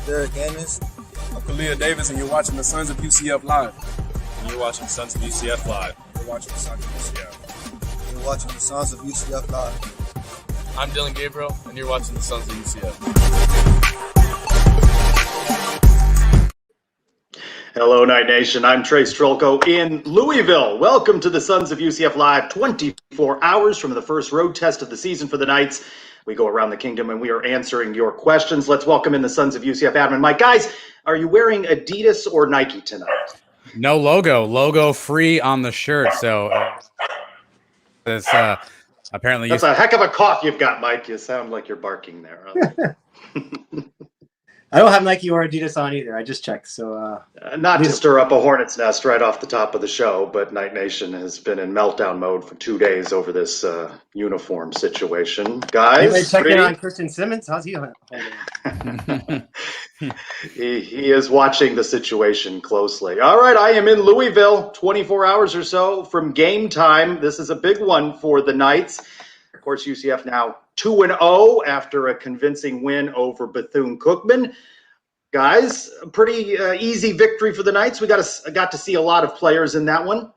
Derek Amos. I'm Khalil Davis, and you're watching the Sons of UCF Live. And you're watching Sons of UCF Live. You're watching the Sons of UCF. You're watching the Sons of UCF Live. I'm Dylan Gabriel, and you're watching the Sons of UCF. Hello, Night Nation. I'm Trey Strolko in Louisville. Welcome to the Sons of UCF Live, 24 hours from the first road test of the season for the Knights. We go around the kingdom and we are answering your questions. Let's welcome in the Sons of UCF admin, Mike. Guys, are you wearing Adidas or Nike tonight? No logo free on the shirt. So it's apparently that's a heck of a cough you've got, Mike. You sound like you're barking there. I don't have Nike or Adidas on either. I just checked. So not to stir up a hornet's nest right off the top of the show, but Night Nation has been in meltdown mode for 2 days over this uniform situation. Guys, check in on Christian Simmons. How's he holding? He is watching the situation closely. All right, I am in Louisville, 24 hours or so from game time. This is a big one for the Knights. Of course, UCF now 2-0 after a convincing win over Bethune-Cookman. Guys, a pretty easy victory for the Knights. We got to see a lot of players in that one.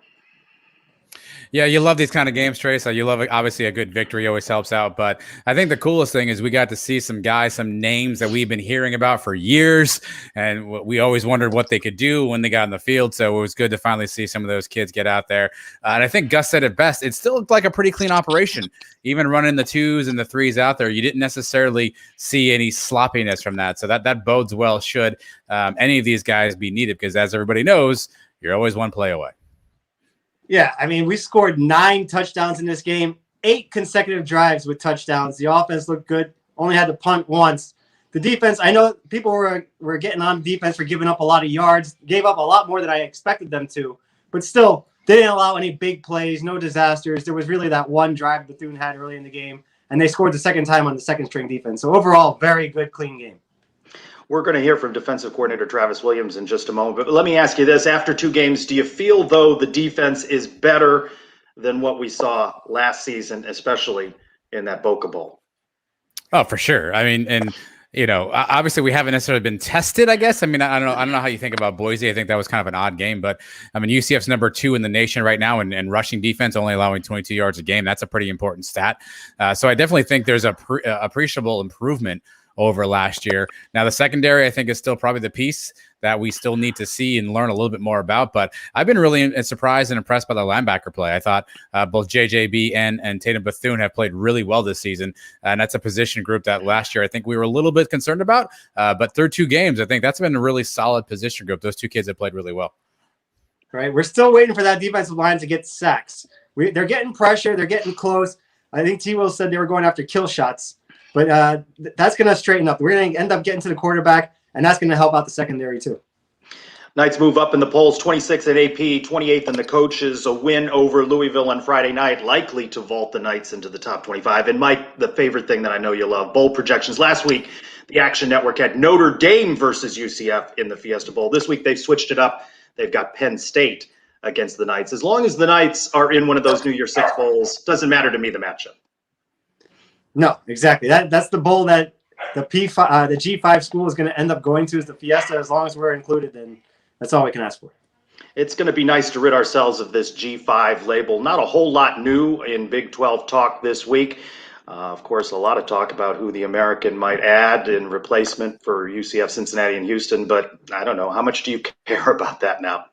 Yeah, you love these kind of games, Trey. So you love, obviously, a good victory always helps out. But I think the coolest thing is we got to see some guys, some names that we've been hearing about for years. And we always wondered what they could do when they got in the field. So it was good to finally see some of those kids get out there. And I think Gus said it best. It still looked like a pretty clean operation. Even running the 2s and the 3s out there, you didn't necessarily see any sloppiness from that. So that bodes well should any of these guys be needed. Because as everybody knows, you're always one play away. Yeah, I mean, we scored 9 touchdowns in this game, 8 consecutive drives with touchdowns. The offense looked good, only had to punt once. The defense, I know people were getting on defense for giving up a lot of yards, gave up a lot more than I expected them to, but still, they didn't allow any big plays, no disasters. There was really that one drive Bethune had early in the game, and they scored the second time on the second-string defense. So overall, very good, clean game. We're going to hear from defensive coordinator Travis Williams in just a moment. But let me ask you this. After 2 games, do you feel, though, the defense is better than what we saw last season, especially in that Boca Bowl? Oh, for sure. I mean, and, you know, obviously we haven't necessarily been tested, I guess. I mean, I don't know how you think about Boise. I think that was kind of an odd game. But, I mean, UCF's number 2 in the nation right now in rushing defense, only allowing 22 yards a game. That's a pretty important stat. So I definitely think there's a appreciable improvement over last year. Now, the secondary, I think, is still probably the piece that we still need to see and learn a little bit more about. But I've been really surprised and impressed by the linebacker play. I thought both JJB and Tatum Bethune have played really well this season. And that's a position group that last year I think we were a little bit concerned about. But through 2 games, I think that's been a really solid position group. Those 2 kids have played really well. Right. We're still waiting for that defensive line to get sacks. They're getting pressure. They're getting close. I think T. Will said they were going after kill shots. But that's going to straighten up. We're going to end up getting to the quarterback, and that's going to help out the secondary too. Knights move up in the polls, 26th at AP, 28th in the coaches. A win over Louisville on Friday night, likely to vault the Knights into the top 25. And Mike, the favorite thing that I know you love, bowl projections. Last week, the Action Network had Notre Dame versus UCF in the Fiesta Bowl. This week, they've switched it up. They've got Penn State against the Knights. As long as the Knights are in one of those New Year's Six bowls, doesn't matter to me the matchup. No, exactly. That's the bowl that the G5 school is going to end up going to is the Fiesta. As long as we're included, then that's all we can ask for. It's going to be nice to rid ourselves of this G5 label. Not a whole lot new in Big 12 talk this week. Of course, a lot of talk about who the American might add in replacement for UCF, Cincinnati, and Houston. But I don't know. How much do you care about that now?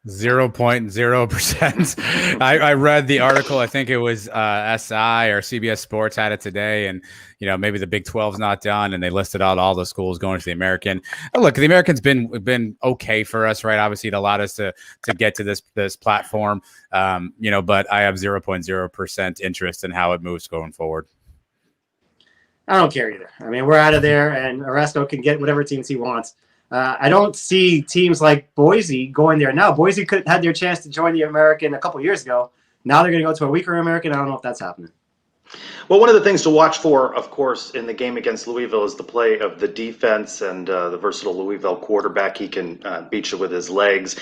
0.0%. I read the article. I think it was SI or CBS Sports had it today. And, you know, maybe the Big 12's not done. And they listed out all the schools going to the American. And look, the American's been okay for us, right? Obviously, it allowed us to get to this platform, you know, but I have 0.0% interest in how it moves going forward. I don't care either. I mean, we're out of there, and Oresco can get whatever teams he wants. I don't see teams like Boise going there now. Boise could had their chance to join the American a couple years ago. Now they're going to go to a weaker American. I don't know if that's happening. Well, one of the things to watch for, of course, in the game against Louisville is the play of the defense and the versatile Louisville quarterback. He can beat you with his legs.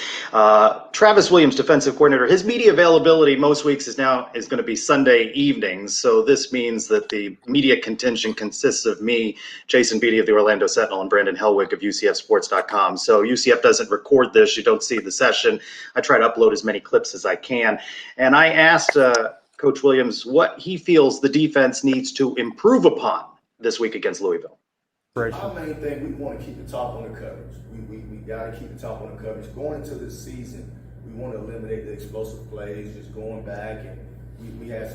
Travis Williams, defensive coordinator, his media availability most weeks is going to be Sunday evenings. So this means that the media contingent consists of me, Jason Beatty of the Orlando Sentinel, and Brandon Helwig of UCFsports.com. So UCF doesn't record this. You don't see the session. I try to upload as many clips as I can. And I asked Coach Williams what he feels the defense needs to improve upon this week against Louisville. Our main thing, we want to keep the top on the coverage. We got to keep the top on the coverage. Going into this season, we want to eliminate the explosive plays, just going back, and we had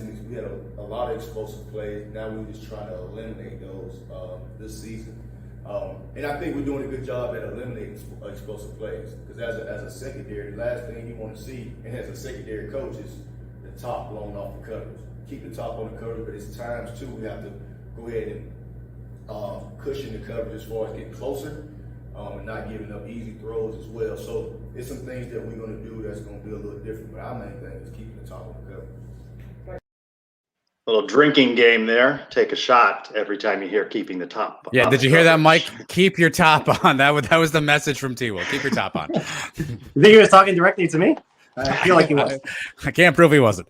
a lot of explosive plays. Now we're just trying to eliminate those this season. And I think we're doing a good job at eliminating explosive plays, because as a secondary, the last thing you want to see, and as a secondary coach, is the top blown off the coverage. Keep the top on the coverage, but it's times too we have to go ahead and cushion the coverage as far as getting closer and not giving up easy throws as well. So it's some things that we're going to do that's going to be a little different, but our main thing is keeping the top on the coverage. Little drinking game there. Take a shot every time you hear keeping the top. Yeah, did you hear that, Mike? Keep your top on. That was the message from T-Will. Keep your top on. You think he was talking directly to me? I feel like he was. I can't prove he wasn't.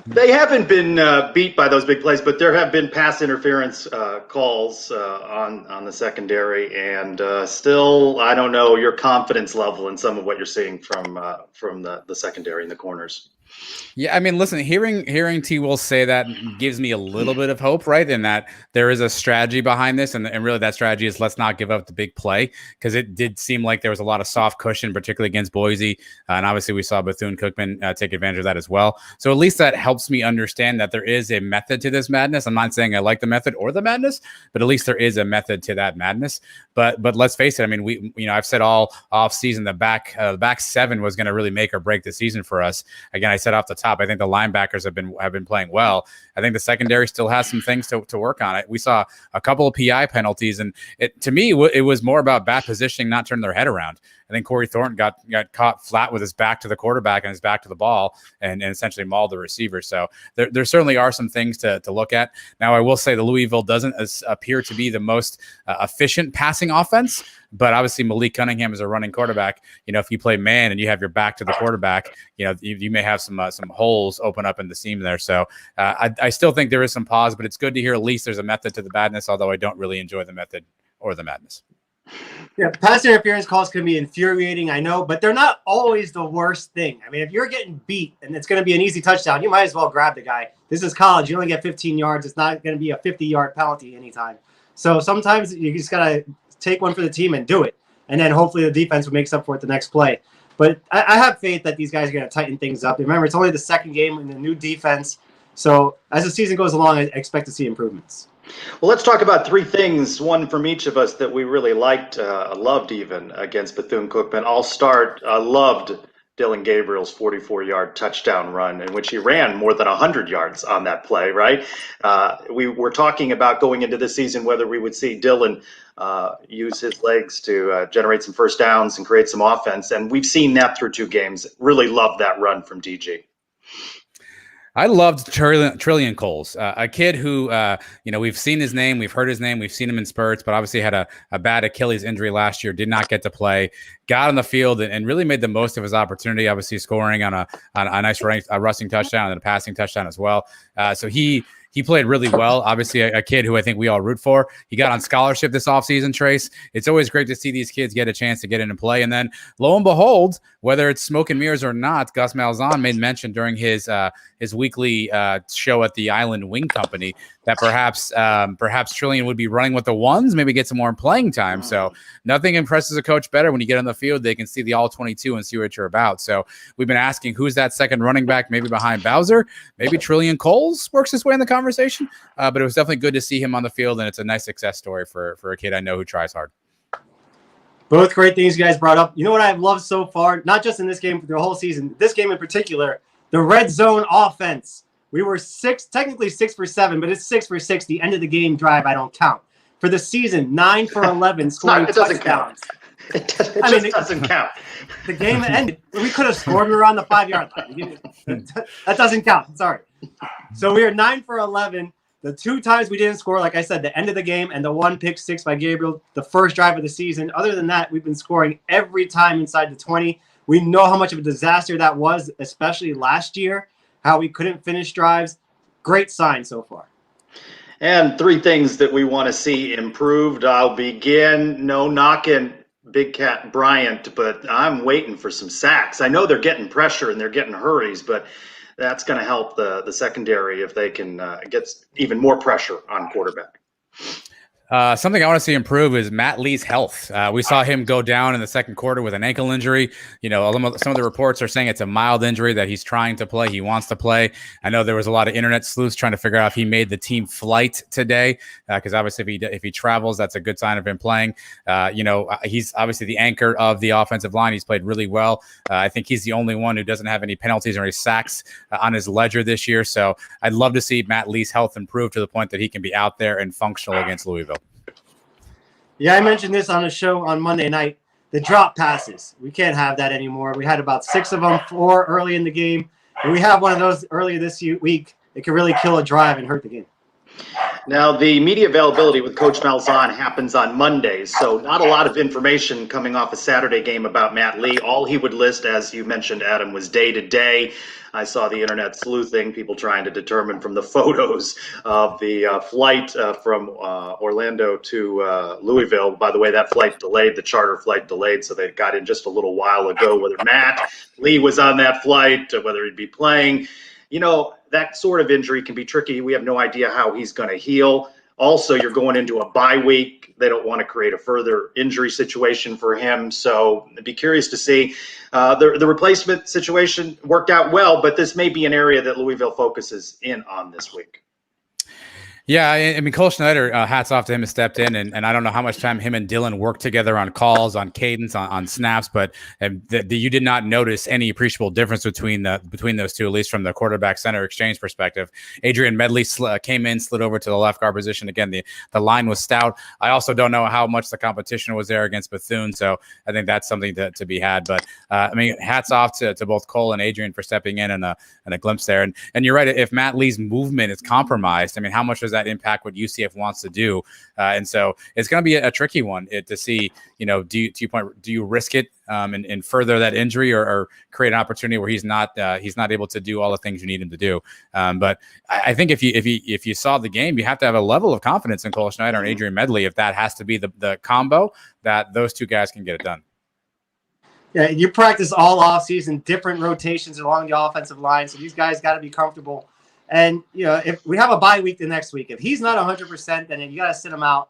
They haven't been beat by those big plays, but there have been pass interference calls on the secondary, and still, I don't know your confidence level in some of what you're seeing from the secondary in the corners. Yeah, I mean, listen, hearing T-Will say that gives me a little bit of hope, right? In that there is a strategy behind this, and really that strategy is let's not give up the big play, because it did seem like there was a lot of soft cushion, particularly against Boise, and obviously we saw Bethune-Cookman take advantage of that as well. So at least that helps me understand that there is a method to this madness. I'm not saying I like the method or the madness, but at least there is a method to that madness. But let's face it, I mean, I've said all off season the back seven was going to really make or break the season for us. Again, I said off the top, I think the linebackers have been playing well. I think the secondary still has some things to work on. We saw a couple of PI penalties, and to me, it was more about bad positioning, not turning their head around. I think Corey Thornton got caught flat with his back to the quarterback and his back to the ball and essentially mauled the receiver. So there certainly are some things to look at. Now, I will say the Louisville doesn't appear to be the most efficient passing offense, but obviously Malik Cunningham is a running quarterback. If you play man and you have your back to the quarterback, you may have some holes open up in the seam there. So I still think there is some pause, but it's good to hear at least there's a method to the madness, although I don't really enjoy the method or the madness. Yeah, pass interference calls can be infuriating, I know, but they're not always the worst thing. I mean, if you're getting beat and it's going to be an easy touchdown, you might as well grab the guy. This is college. You only get 15 yards. It's not going to be a 50-yard penalty anytime. So sometimes you just got to take one for the team and do it. And then hopefully the defense makes up for it the next play. But I have faith that these guys are going to tighten things up. Remember, it's only the second game in the new defense. So as the season goes along, I expect to see improvements. Well, let's talk about three things, one from each of us that we really liked, loved even, against Bethune-Cookman. I'll start. I loved Dylan Gabriel's 44-yard touchdown run, in which he ran more than 100 yards on that play, right? We were talking about going into this season whether we would see Dylan use his legs to generate some first downs and create some offense, and we've seen that through two games. Really loved that run from DG. I loved Trillian Coles, a kid who, we've seen his name, we've heard his name, we've seen him in spurts, but obviously had a bad Achilles injury last year, did not get to play, got on the field and really made the most of his opportunity, obviously scoring on a nice rushing touchdown and a passing touchdown as well. So he played really well. Obviously, a kid who I think we all root for. He got on scholarship this offseason, Trace. It's always great to see these kids get a chance to get in and play. And then, lo and behold, whether it's smoke and mirrors or not, Gus Malzahn made mention during his weekly show at the Island Wing Company that perhaps Trillian would be running with the ones, maybe get some more playing time. So nothing impresses a coach better when you get on the field. They can see the all-22 and see what you're about. So we've been asking who's that second running back, maybe behind Bowser. Maybe Trillian Coles works his way in the conversation. But it was definitely good to see him on the field, and it's a nice success story for a kid I know who tries hard. Both great things you guys brought up. You know what I've loved so far, not just in this game, but the whole season, this game in particular, the red zone offense. We were technically 6 for 7, but it's 6 for 6. The end of the game drive, I don't count. For the season, 9 for 11 scoring touchdowns. It just doesn't count. The game ended. We could have scored. We were on the 5-yard line. That doesn't count. Sorry. So we are 9 for 11. The 2 times we didn't score, like I said, the end of the game and the 1 pick six by Gabriel, the first drive of the season. Other than that, we've been scoring every time inside the 20. We know how much of a disaster that was, especially last year, how we couldn't finish drives. Great sign so far. And 3 things that we want to see improved. I'll begin, no knocking Big Cat Bryant, but I'm waiting for some sacks. I know they're getting pressure and they're getting hurries, but that's going to help the secondary if they can get even more pressure on quarterback. Something I want to see improve is Matt Lee's health. We saw him go down in the second quarter with an ankle injury. You know, some of the reports are saying it's a mild injury, that he's trying to play. He wants to play. I know there was a lot of internet sleuths trying to figure out if he made the team flight today, because obviously if he travels, that's a good sign of him playing. He's obviously the anchor of the offensive line. He's played really well. I think he's the only one who doesn't have any penalties or any sacks on his ledger this year. So I'd love to see Matt Lee's health improve to the point that he can be out there and functional against Louisville. Yeah, I mentioned this on a show on Monday night. The drop passes. We can't have that anymore. We had about 6 of them, 4 early in the game. And we have one of those earlier this week. It can really kill a drive and hurt the game. Now, the media availability with Coach Malzahn happens on Mondays, so not a lot of information coming off a Saturday game about Matt Lee. All he would list, as you mentioned, Adam, was day-to-day. I saw the internet sleuthing, people trying to determine from the photos of the flight from Orlando to Louisville. By the way, that flight delayed, the charter flight delayed, so they got in just a little while ago whether Matt Lee was on that flight, whether he'd be playing. You know, that sort of injury can be tricky. We have no idea how he's going to heal. Also, you're going into a bye week. They don't want to create a further injury situation for him. So I'd be curious to see. The replacement situation worked out well, but this may be an area that Louisville focuses in on this week. Yeah, I mean, Cole Schneider, hats off to him, has stepped in, and I don't know how much time him and Dylan worked together on calls, on cadence, on snaps, but you did not notice any appreciable difference between those two, at least from the quarterback center exchange perspective. Adrian Medley came in, slid over to the left guard position. Again, the line was stout. I also don't know how much the competition was there against Bethune, so I think that's something to be had. But I mean, hats off to both Cole and Adrian for stepping in and a glimpse there. And you're right, if Matt Lee's movement is compromised, I mean, how much does that impact what UCF wants to do? And so it's going to be a tricky one to see, you know, do you risk it and further that injury or create an opportunity where he's not able to do all the things you need him to do. But I think if you saw the game, you have to have a level of confidence in Cole Schneider and Adrian Medley. If that has to be the combo, that those two guys can get it done. Yeah, you practice all offseason, different rotations along the offensive line. So these guys got to be comfortable. And, you know, if we have a bye week the next week, if he's not 100%, then you got to sit him out.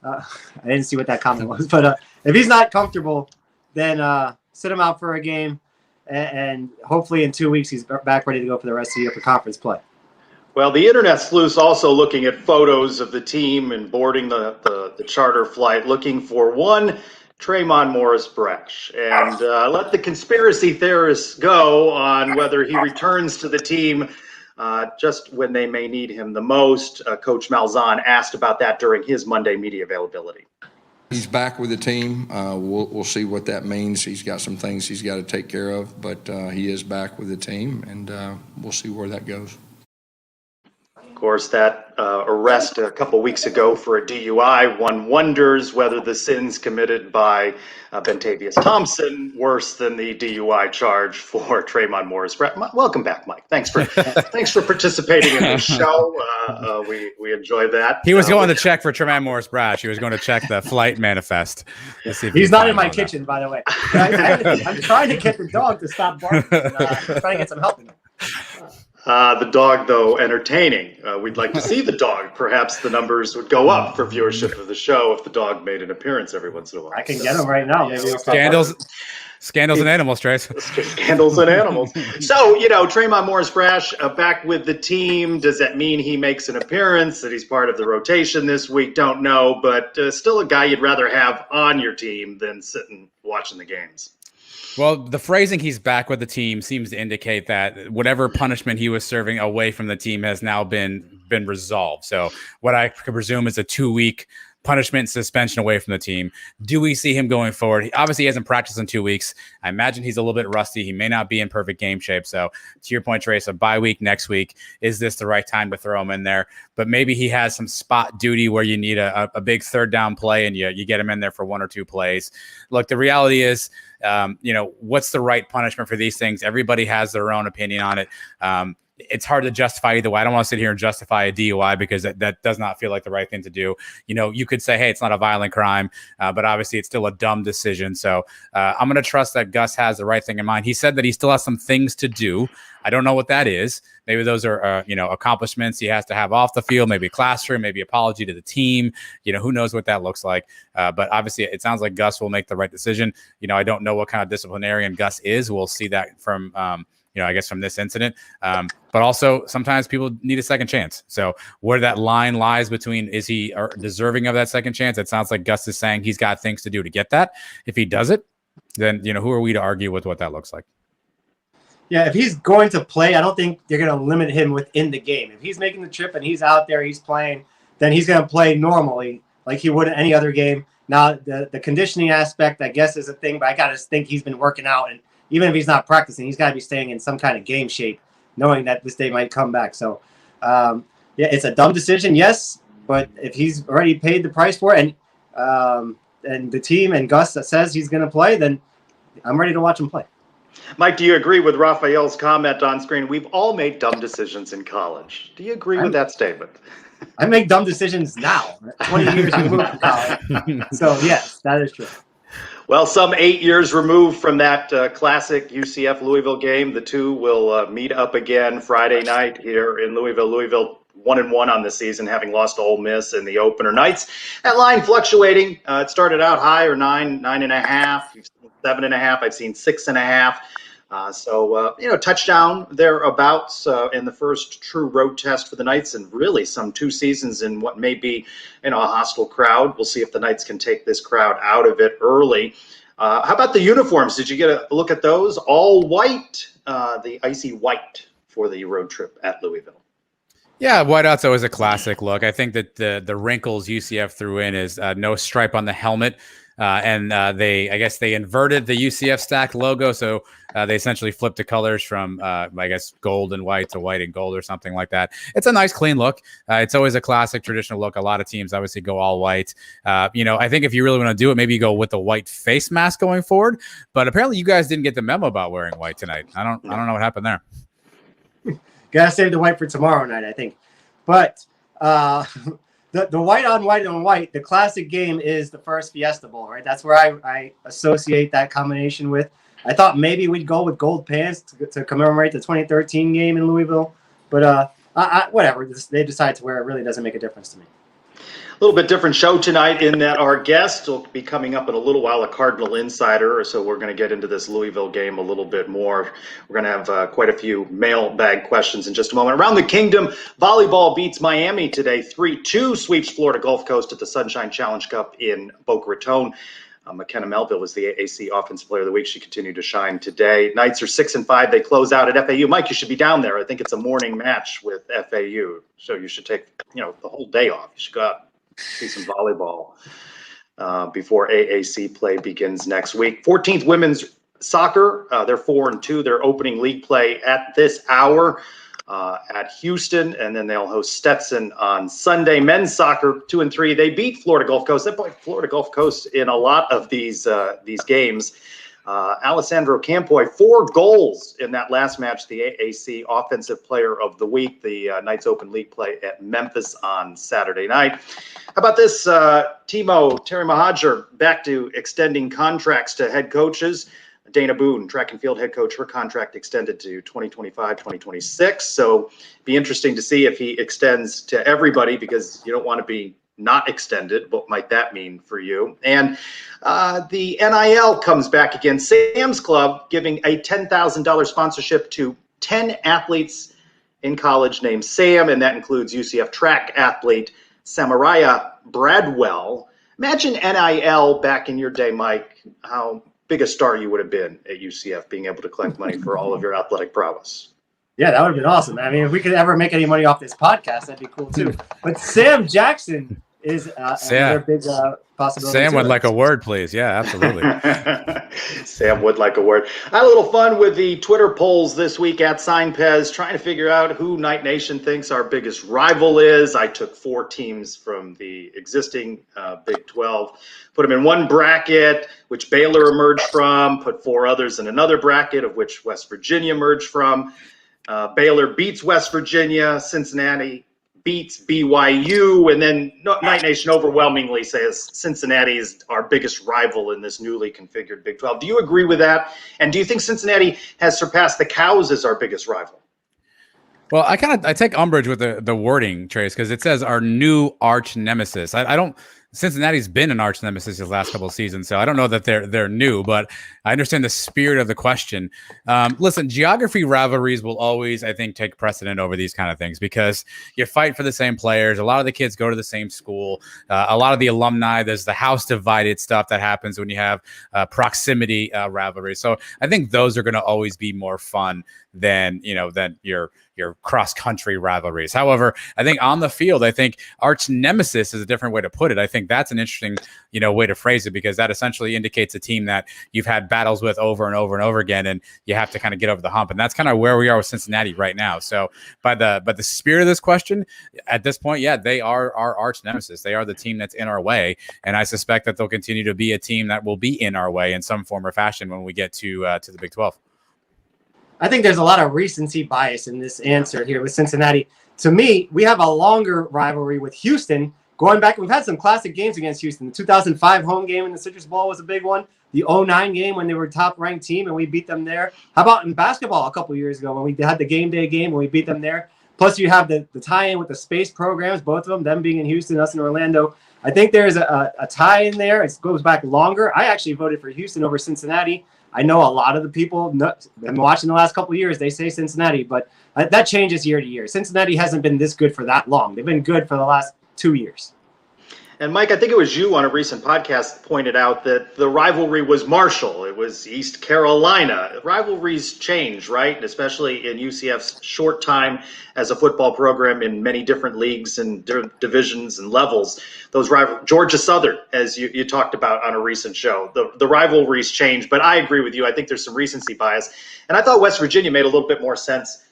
I didn't see what that comment was. But if he's not comfortable, then sit him out for a game. And hopefully in 2 weeks he's back ready to go for the rest of the year for conference play. Well, the internet sleuths also looking at photos of the team and boarding the charter flight, looking for one Tremont Morris Brash, and let the conspiracy theorists go on whether he returns to the team just when they may need him the most. Coach Malzahn asked about that during his Monday media availability. He's back with the team. We'll see what that means. He's got some things he's got to take care of, but he is back with the team, and we'll see where that goes. Of course, that arrest a couple weeks ago for a DUI, one wonders whether the sins committed by Bentavious Thompson worse than the DUI charge for Tremont Morris. Welcome back, Mike. Thanks for participating in the show. We enjoyed that. He was going to check for Tremont Morris Brash. He was going to check the flight manifest. He's not in my kitchen, by the way. I'm trying to get the dog to stop barking. Trying to get some help in him. The dog, though, entertaining. We'd like to see the dog. Perhaps the numbers would go up for viewership of the show if the dog made an appearance every once in a while. I can get him right now. Maybe Scandals and animals, Trace. Scandals and animals. So, you know, Tremont Morris Brash back with the team. Does that mean he makes an appearance, that he's part of the rotation this week? Don't know, but still a guy you'd rather have on your team than sitting watching the games. Well, the phrasing "he's back with the team" seems to indicate that whatever punishment he was serving away from the team has now been resolved. So what I could presume is a 2-week punishment, suspension away from the team. Do we see him going forward? Obviously, he hasn't practiced in 2 weeks. I imagine he's a little bit rusty. He may not be in perfect game shape. So to your point, Trace, a bye week next week, is this the right time to throw him in there? But maybe he has some spot duty where you need a big third down play and you get him in there for 1 or 2 plays. Look, the reality is, what's the right punishment for these things? Everybody has their own opinion on it. It's hard to justify either way. I don't want to sit here and justify a DUI because that does not feel like the right thing to do. You could say, hey, it's not a violent crime, but obviously it's still a dumb decision. So I'm going to trust that Gus has the right thing in mind. He said that he still has some things to do. I don't know what that is. Maybe those are, accomplishments he has to have off the field, maybe a classroom, maybe apology to the team. Who knows what that looks like. But obviously it sounds like Gus will make the right decision. I don't know what kind of disciplinarian Gus is. We'll see that from, I guess from this incident. But also sometimes people need a second chance. So where that line lies between, is he deserving of that second chance? It sounds like Gus is saying he's got things to do to get that. If he does it, then, who are we to argue with what that looks like? Yeah, if he's going to play, I don't think they're going to limit him within the game. If he's making the trip and he's out there, he's playing, then he's going to play normally like he would in any other game. Now, the conditioning aspect, I guess, is a thing, but I got to think he's been working out. And even if he's not practicing, he's got to be staying in some kind of game shape, knowing that this day might come back. So, it's a dumb decision, yes, but if he's already paid the price for it and the team and Gus that says he's going to play, then I'm ready to watch him play. Mike, do you agree with Raphael's comment on screen? We've all made dumb decisions in college. Do you agree with that statement? I make dumb decisions now. 20 years removed from college. So, yes, that is true. Well, some 8 years removed from that classic UCF Louisville game, the two will meet up again Friday night here in Louisville. Louisville 1-1 on the season, having lost to Ole Miss in the opener nights. That line fluctuating. It started out high, or 9.5. You've seen 7.5. I've seen 6.5. Touchdown thereabouts in the first true road test for the Knights, and really some 2 seasons in what may be, a hostile crowd. We'll see if the Knights can take this crowd out of it early. How about the uniforms? Did you get a look at those? All white, the icy white for the road trip at Louisville. Yeah, whiteout's always a classic look. I think that the wrinkles UCF threw in is no stripe on the helmet. And they inverted the UCF stacked logo. So they essentially flipped the colors from, gold and white to white and gold or something like that. It's a nice, clean look. It's always a classic traditional look. A lot of teams obviously go all white. I think if you really want to do it, maybe you go with the white face mask going forward. But apparently you guys didn't get the memo about wearing white tonight. I don't know what happened there. Gotta save the white for tomorrow night, I think. But the white on white, the classic game is the first Fiesta Bowl, right? That's where I associate that combination with. I thought maybe we'd go with gold pants to commemorate the 2013 game in Louisville. But whatever. They decide to wear it really doesn't make a difference to me. A little bit different show tonight in that our guest will be coming up in a little while, a Cardinal insider. So we're going to get into this Louisville game a little bit more. We're going to have quite a few mailbag questions in just a moment. Around the kingdom, volleyball beats Miami today. 3-2 sweeps Florida Gulf Coast at the Sunshine Challenge Cup in Boca Raton. McKenna Melville was the AAC Offensive Player of the Week. She continued to shine today. Knights are 6-5. They close out at FAU. Mike, you should be down there. I think it's a morning match with FAU. So you should take, the whole day off. You should go out, see some volleyball before AAC play begins next week. 14th women's soccer. They're 4-2. Their opening league play at this hour at Houston, and then they'll host Stetson on Sunday. Men's soccer 2-3. They beat Florida Gulf Coast. They play Florida Gulf Coast in a lot of these games. Alessandro Campoy, 4 goals in that last match, the AAC Offensive Player of the Week. The Knights Open League play at Memphis on Saturday night. How about this? Terry Mahajer back to extending contracts to head coaches. Dana Boone, track and field head coach, her contract extended to 2025, 2026. So be interesting to see if he extends to everybody, because you don't want to be not extended. What might that mean for you? And the NIL comes back again. Sam's Club giving a $10,000 sponsorship to 10 athletes in college named Sam, and that includes UCF track athlete Samaraya Bradwell. Imagine NIL back in your day, Mike, how big a star you would have been at UCF, being able to collect money for all of your athletic prowess. Yeah, that would have been awesome. I mean, if we could ever make any money off this podcast, that'd be cool too. But Sam Jackson is Sam. another big possibility. Sam too. would like a word, please. Yeah, absolutely. Sam would like a word. I had a little fun with the Twitter polls this week at SignPez, trying to figure out who Night Nation thinks our biggest rival is. I took 4 teams from the existing Big 12, put them in one bracket, which Baylor emerged from, put 4 others in another bracket, of which West Virginia emerged from. Baylor beats West Virginia, Cincinnati beats BYU, and then Night Nation overwhelmingly says Cincinnati is our biggest rival in this newly configured Big 12. Do you agree with that? And do you think Cincinnati has surpassed the Cows as our biggest rival? Well, I take umbrage with the wording, Trace, because it says our new arch nemesis. I don't. Cincinnati's been an arch nemesis the last couple of seasons, so I don't know that they're new, but I understand the spirit of the question. Listen, geography rivalries will always, I think, take precedent over these kind of things because you fight for the same players. A lot of the kids go to the same school. A lot of the alumni, there's the house divided stuff that happens when you have proximity rivalries. So I think those are going to always be more fun than your cross-country rivalries. However, I think on the field, I think arch nemesis is a different way to put it. I think that's an interesting, way to phrase it because that essentially indicates a team that you've had battles with over and over and over again, and you have to kind of get over the hump. And that's kind of where we are with Cincinnati right now. So by the spirit of this question, at this point, yeah, they are our arch nemesis. They are the team that's in our way, and I suspect that they'll continue to be a team that will be in our way in some form or fashion when we get to the Big 12. I think there's a lot of recency bias in this answer here with Cincinnati. To me, we have a longer rivalry with Houston. Going back, we've had some classic games against Houston. The 2005 home game in the Citrus Bowl was a big one. The 2009 game when they were a top-ranked team and we beat them there. How about in basketball a couple years ago when we had the game day game when we beat them there? Plus, you have the tie-in with the space programs, both of them being in Houston, us in Orlando. I think there's a tie in there. It goes back longer. I actually voted for Houston over Cincinnati. I know a lot of the people been watching the last couple of years, they say Cincinnati, but that changes year to year. Cincinnati hasn't been this good for that long. They've been good for the last 2 years. And Mike, I think it was you on a recent podcast pointed out that the rivalry was Marshall. It was East Carolina. Rivalries change, right? Especially in UCF's short time as a football program in many different leagues and divisions and levels. Those Georgia Southern, as you talked about on a recent show, the rivalries change. But I agree with you. I think there's some recency bias. And I thought West Virginia made a little bit more sense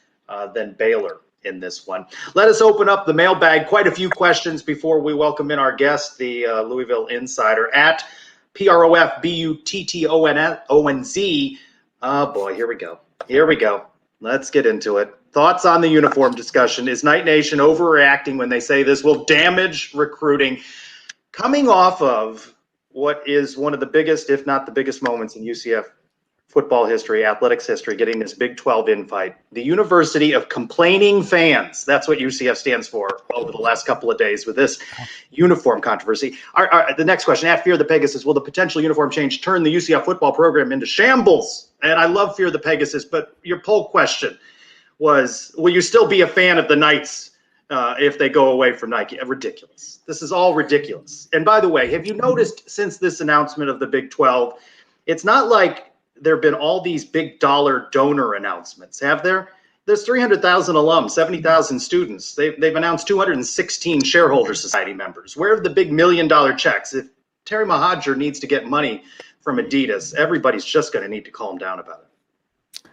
than Baylor in this one. Let us open up the mailbag. Quite a few questions before we welcome in our guest, the Louisville Insider at PROFBUTTONZ. Oh boy, here we go. Let's get into it. Thoughts on the uniform discussion. Is Night Nation overreacting when they say this will damage recruiting? Coming off of what is one of the biggest, if not the biggest moments in UCF football history, athletics history, getting this Big 12 invite. The University of Complaining Fans. That's what UCF stands for over the last couple of days with this uniform controversy. The next question, at Fear the Pegasus, will the potential uniform change turn the UCF football program into shambles? And I love Fear the Pegasus, but your poll question was, will you still be a fan of the Knights if they go away from Nike? Ridiculous. This is all ridiculous. And by the way, have you noticed since this announcement of the Big 12, it's not like there have been all these big dollar donor announcements, have there? There's 300,000 alums, 70,000 students. They've announced 216 shareholder society members. Where are the big $1 million checks? If Terry Mahajer needs to get money from Adidas, everybody's just going to need to calm down about it.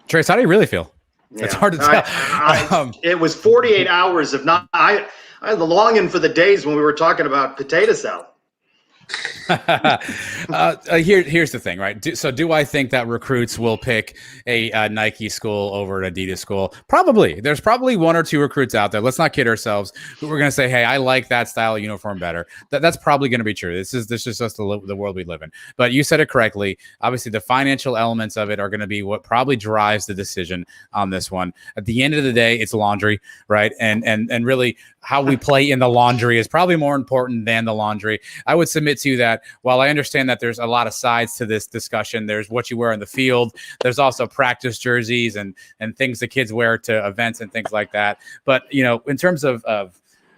Trace, how do you really feel? Yeah. It's hard to tell. It was 48 hours of not. I had the longing for the days when we were talking about potato salad. Here's the thing, right? Do I think that recruits will pick a Nike school over an Adidas school? Probably. There's probably 1 or 2 recruits out there. Let's not kid ourselves. Who we're going to say, hey, I like that style of uniform better. That's probably going to be true. This is just the world we live in. But you said it correctly. Obviously, the financial elements of it are going to be what probably drives the decision on this one. At the end of the day, it's laundry, right? And really, how we play in the laundry is probably more important than the laundry. I would submit to you that while I understand that there's a lot of sides to this discussion, there's what you wear in the field. There's also practice jerseys and things the kids wear to events and things like that. But, in terms of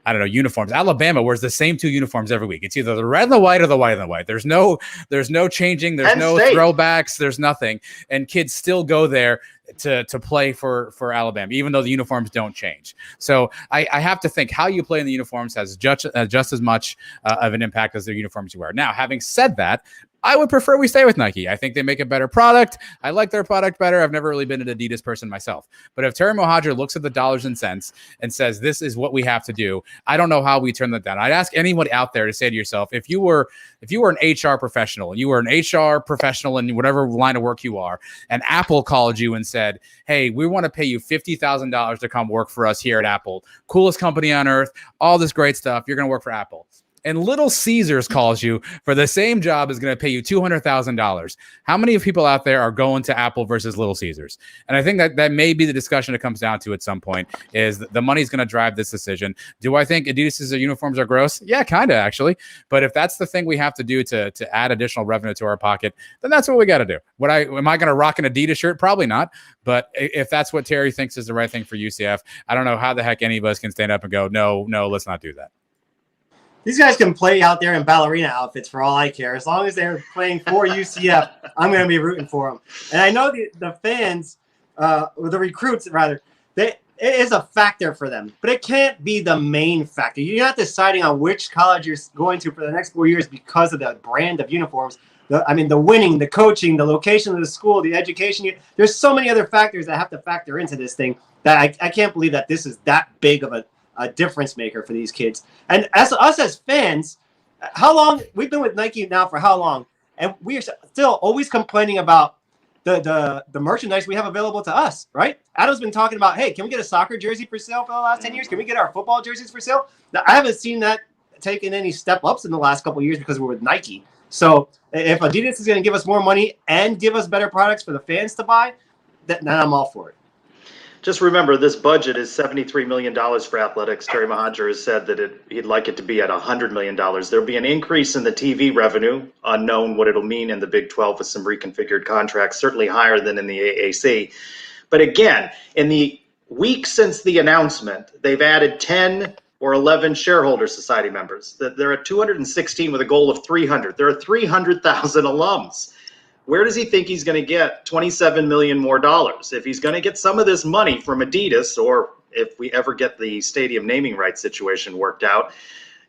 I don't know, uniforms. Alabama wears the same 2 uniforms every week. It's either the red and the white or the white and the white. There's no changing. There's Penn no State. throwbacks. There's nothing. And kids still go there to play for Alabama, even though the uniforms don't change. So I have to think how you play in the uniforms has just as much of an impact as the uniforms you wear. Now, having said that, I would prefer we stay with Nike. I think they make a better product. I like their product better. I've never really been an Adidas person myself. But if Terry Mohajir looks at the dollars and cents and says, this is what we have to do, I don't know how we turn that down. I'd ask anybody out there to say to yourself, if you were an HR professional and you were an HR professional in whatever line of work you are, and Apple called you and said, hey, we want to pay you $50,000 to come work for us here at Apple. Coolest company on earth, all this great stuff. You're going to work for Apple. And Little Caesars calls you for the same job is going to pay you $200,000. How many people out there are going to Apple versus Little Caesars? And I think that may be the discussion it comes down to at some point is the money's going to drive this decision. Do I think Adidas's uniforms are gross? Yeah, kind of actually. But if that's the thing we have to do to add additional revenue to our pocket, then that's what we got to do. Am I going to rock an Adidas shirt? Probably not. But if that's what Terry thinks is the right thing for UCF, I don't know how the heck any of us can stand up and go, no, let's not do that. These guys can play out there in ballerina outfits for all I care. As long as they're playing for UCF, I'm going to be rooting for them. And I know the fans, or the recruits rather, it is a factor for them, but it can't be the main factor. You're not deciding on which college you're going to for the next 4 years because of the brand of uniforms. The winning, the coaching, the location of the school, the education. There's so many other factors that have to factor into this thing that I can't believe that this is that big of a difference maker for these kids. And as fans, how long we've been with Nike now for how long? And we are still always complaining about the merchandise we have available to us, right? Adam's been talking about, hey, can we get a soccer jersey for sale for the last 10 years? Can we get our football jerseys for sale? Now, I haven't seen that taken any step ups in the last couple of years because we're with Nike. So if Adidas is going to give us more money and give us better products for the fans to buy, then I'm all for it. Just remember, this budget is $73 million for athletics. Terry Mohajir has said that he'd like it to be at $100 million. There'll be an increase in the TV revenue, unknown what it'll mean in the Big 12 with some reconfigured contracts, certainly higher than in the AAC. But again, in the week since the announcement, they've added 10 or 11 shareholder society members. They're at 216 with a goal of 300. There are 300,000 alums. Where does he think he's going to get $27 million more dollars? If he's going to get some of this money from Adidas, or if we ever get the stadium naming rights situation worked out,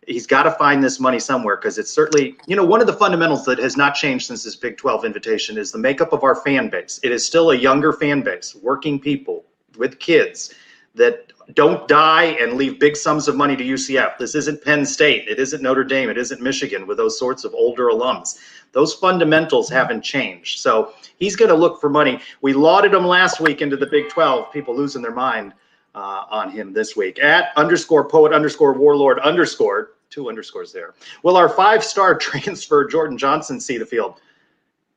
he's got to find this money somewhere, because it's certainly, one of the fundamentals that has not changed since this Big 12 invitation is the makeup of our fan base. It is still a younger fan base, working people with kids that don't die and leave big sums of money to UCF. This isn't Penn State. It isn't Notre Dame. It isn't Michigan with those sorts of older alums. Those fundamentals haven't changed. So he's going to look for money. We lauded him last week into the Big 12. People losing their mind on him this week. At _poet_warlord_, 2 underscores there. Will our 5-star transfer Jordan Johnson see the field?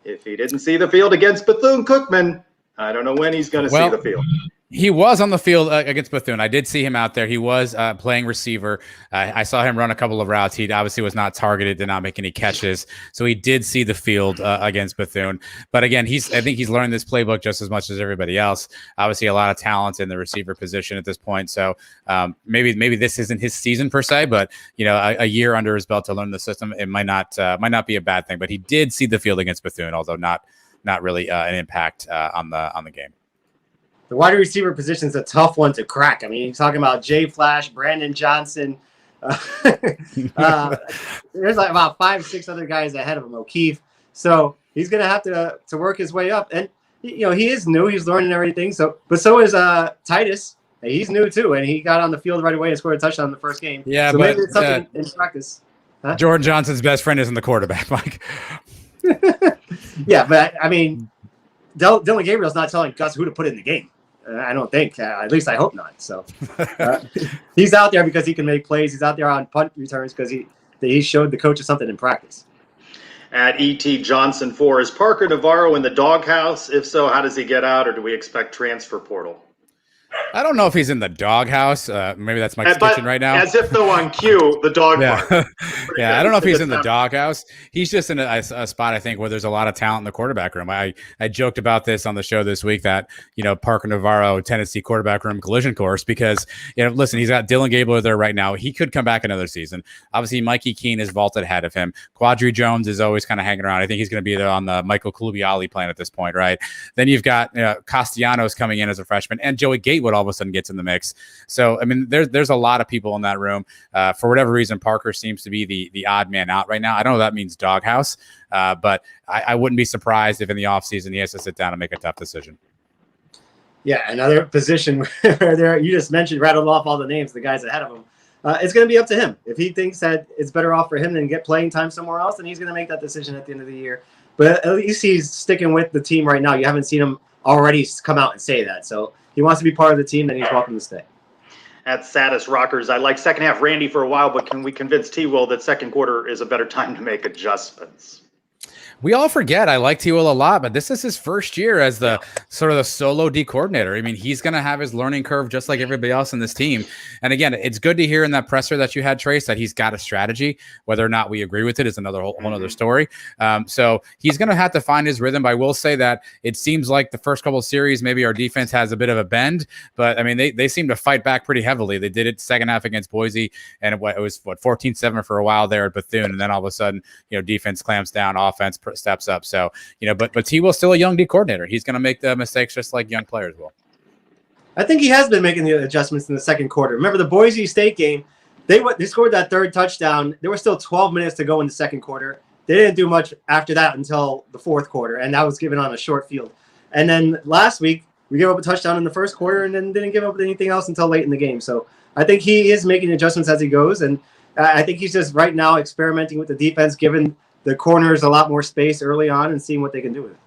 If he didn't see the field against Bethune-Cookman, I don't know when he's going to see the field. He was on the field against Bethune. I did see him out there. He was playing receiver. I saw him run a couple of routes. He obviously was not targeted, did not make any catches. So he did see the field against Bethune. But again, I think he's learned this playbook just as much as everybody else. Obviously, a lot of talent in the receiver position at this point. So maybe this isn't his season per se, but a year under his belt to learn the system, it might not be a bad thing. But he did see the field against Bethune, although not really an impact on the game. The wide receiver position is a tough one to crack. I mean, you're talking about Jay Flash, Brandon Johnson. There's like about 5-6 other guys ahead of him, O'Keefe. So he's going to have to work his way up. And, he is new. He's learning everything. But so is Titus. He's new, too. And he got on the field right away and scored a touchdown in the first game. Yeah, so but maybe it's something in practice. Huh? Jordan Johnson's best friend isn't the quarterback, Mike. Yeah, but, I mean, Dylan Gabriel's not telling Gus who to put in the game. I don't think. At least I hope not. So he's out there because he can make plays. He's out there on punt returns because he showed the coaches something in practice. At E.T. Johnson 4, is Parker Navarro in the doghouse? If so, how does he get out, or do we expect transfer portal? I don't know if he's in the doghouse. Maybe that's Mike's kitchen right now. As if though on cue, the dog bark. Yeah, I don't know if he's in the doghouse. He's just in a spot, I think, where there's a lot of talent in the quarterback room. I joked about this on the show this week that, Parker Navarro, Tennessee quarterback room collision course, because, listen, he's got Dylan Gabler there right now. He could come back another season. Obviously, Mikey Keene is vaulted ahead of him. Quadri Jones is always kind of hanging around. I think he's going to be there on the Michael Klubiali plan at this point, right? Then you've got Castellanos coming in as a freshman, and Joey Gatewood all of a sudden gets in the mix. So, I mean, there's a lot of people in that room. For whatever reason, Parker seems to be the odd man out right now. I don't know if that means doghouse, but I wouldn't be surprised if in the offseason he has to sit down and make a tough decision. Yeah, another position where you just rattled off all the names, the guys ahead of him. It's going to be up to him. If he thinks that it's better off for him than get playing time somewhere else, then he's going to make that decision at the end of the year. But at least he's sticking with the team right now. You haven't seen him already come out and say that. So he wants to be part of the team, then he's welcome to stay. At Saddest Rockers, I like second half Randy for a while, but can we convince T-Will that second quarter is a better time to make adjustments? We all forget I like T-Will a lot, but this is his first year as the sort of the solo D coordinator. I mean, he's going to have his learning curve just like everybody else in this team. And again, it's good to hear in that presser that you had, Trace, that he's got a strategy. Whether or not we agree with it is another whole other story. So he's going to have to find his rhythm. I will say that it seems like the first couple of series, maybe our defense has a bit of a bend, but I mean, they seem to fight back pretty heavily. They did it second half against Boise, and it was 14-7 for a while there at Bethune, and then all of a sudden, defense clamps down, offense steps up. So, but T-Will's still a young D coordinator. He's going to make the mistakes just like young players will. I think he has been making the adjustments in the second quarter. Remember the Boise State game? They scored that third touchdown. There were still 12 minutes to go in the second quarter. They didn't do much after that until the fourth quarter, and that was given on a short field. And then last week, we gave up a touchdown in the first quarter and then didn't give up anything else until late in the game. So I think he is making adjustments as he goes, and I think he's just right now experimenting with the defense, giving the corners a lot more space early on and seeing what they can do with it.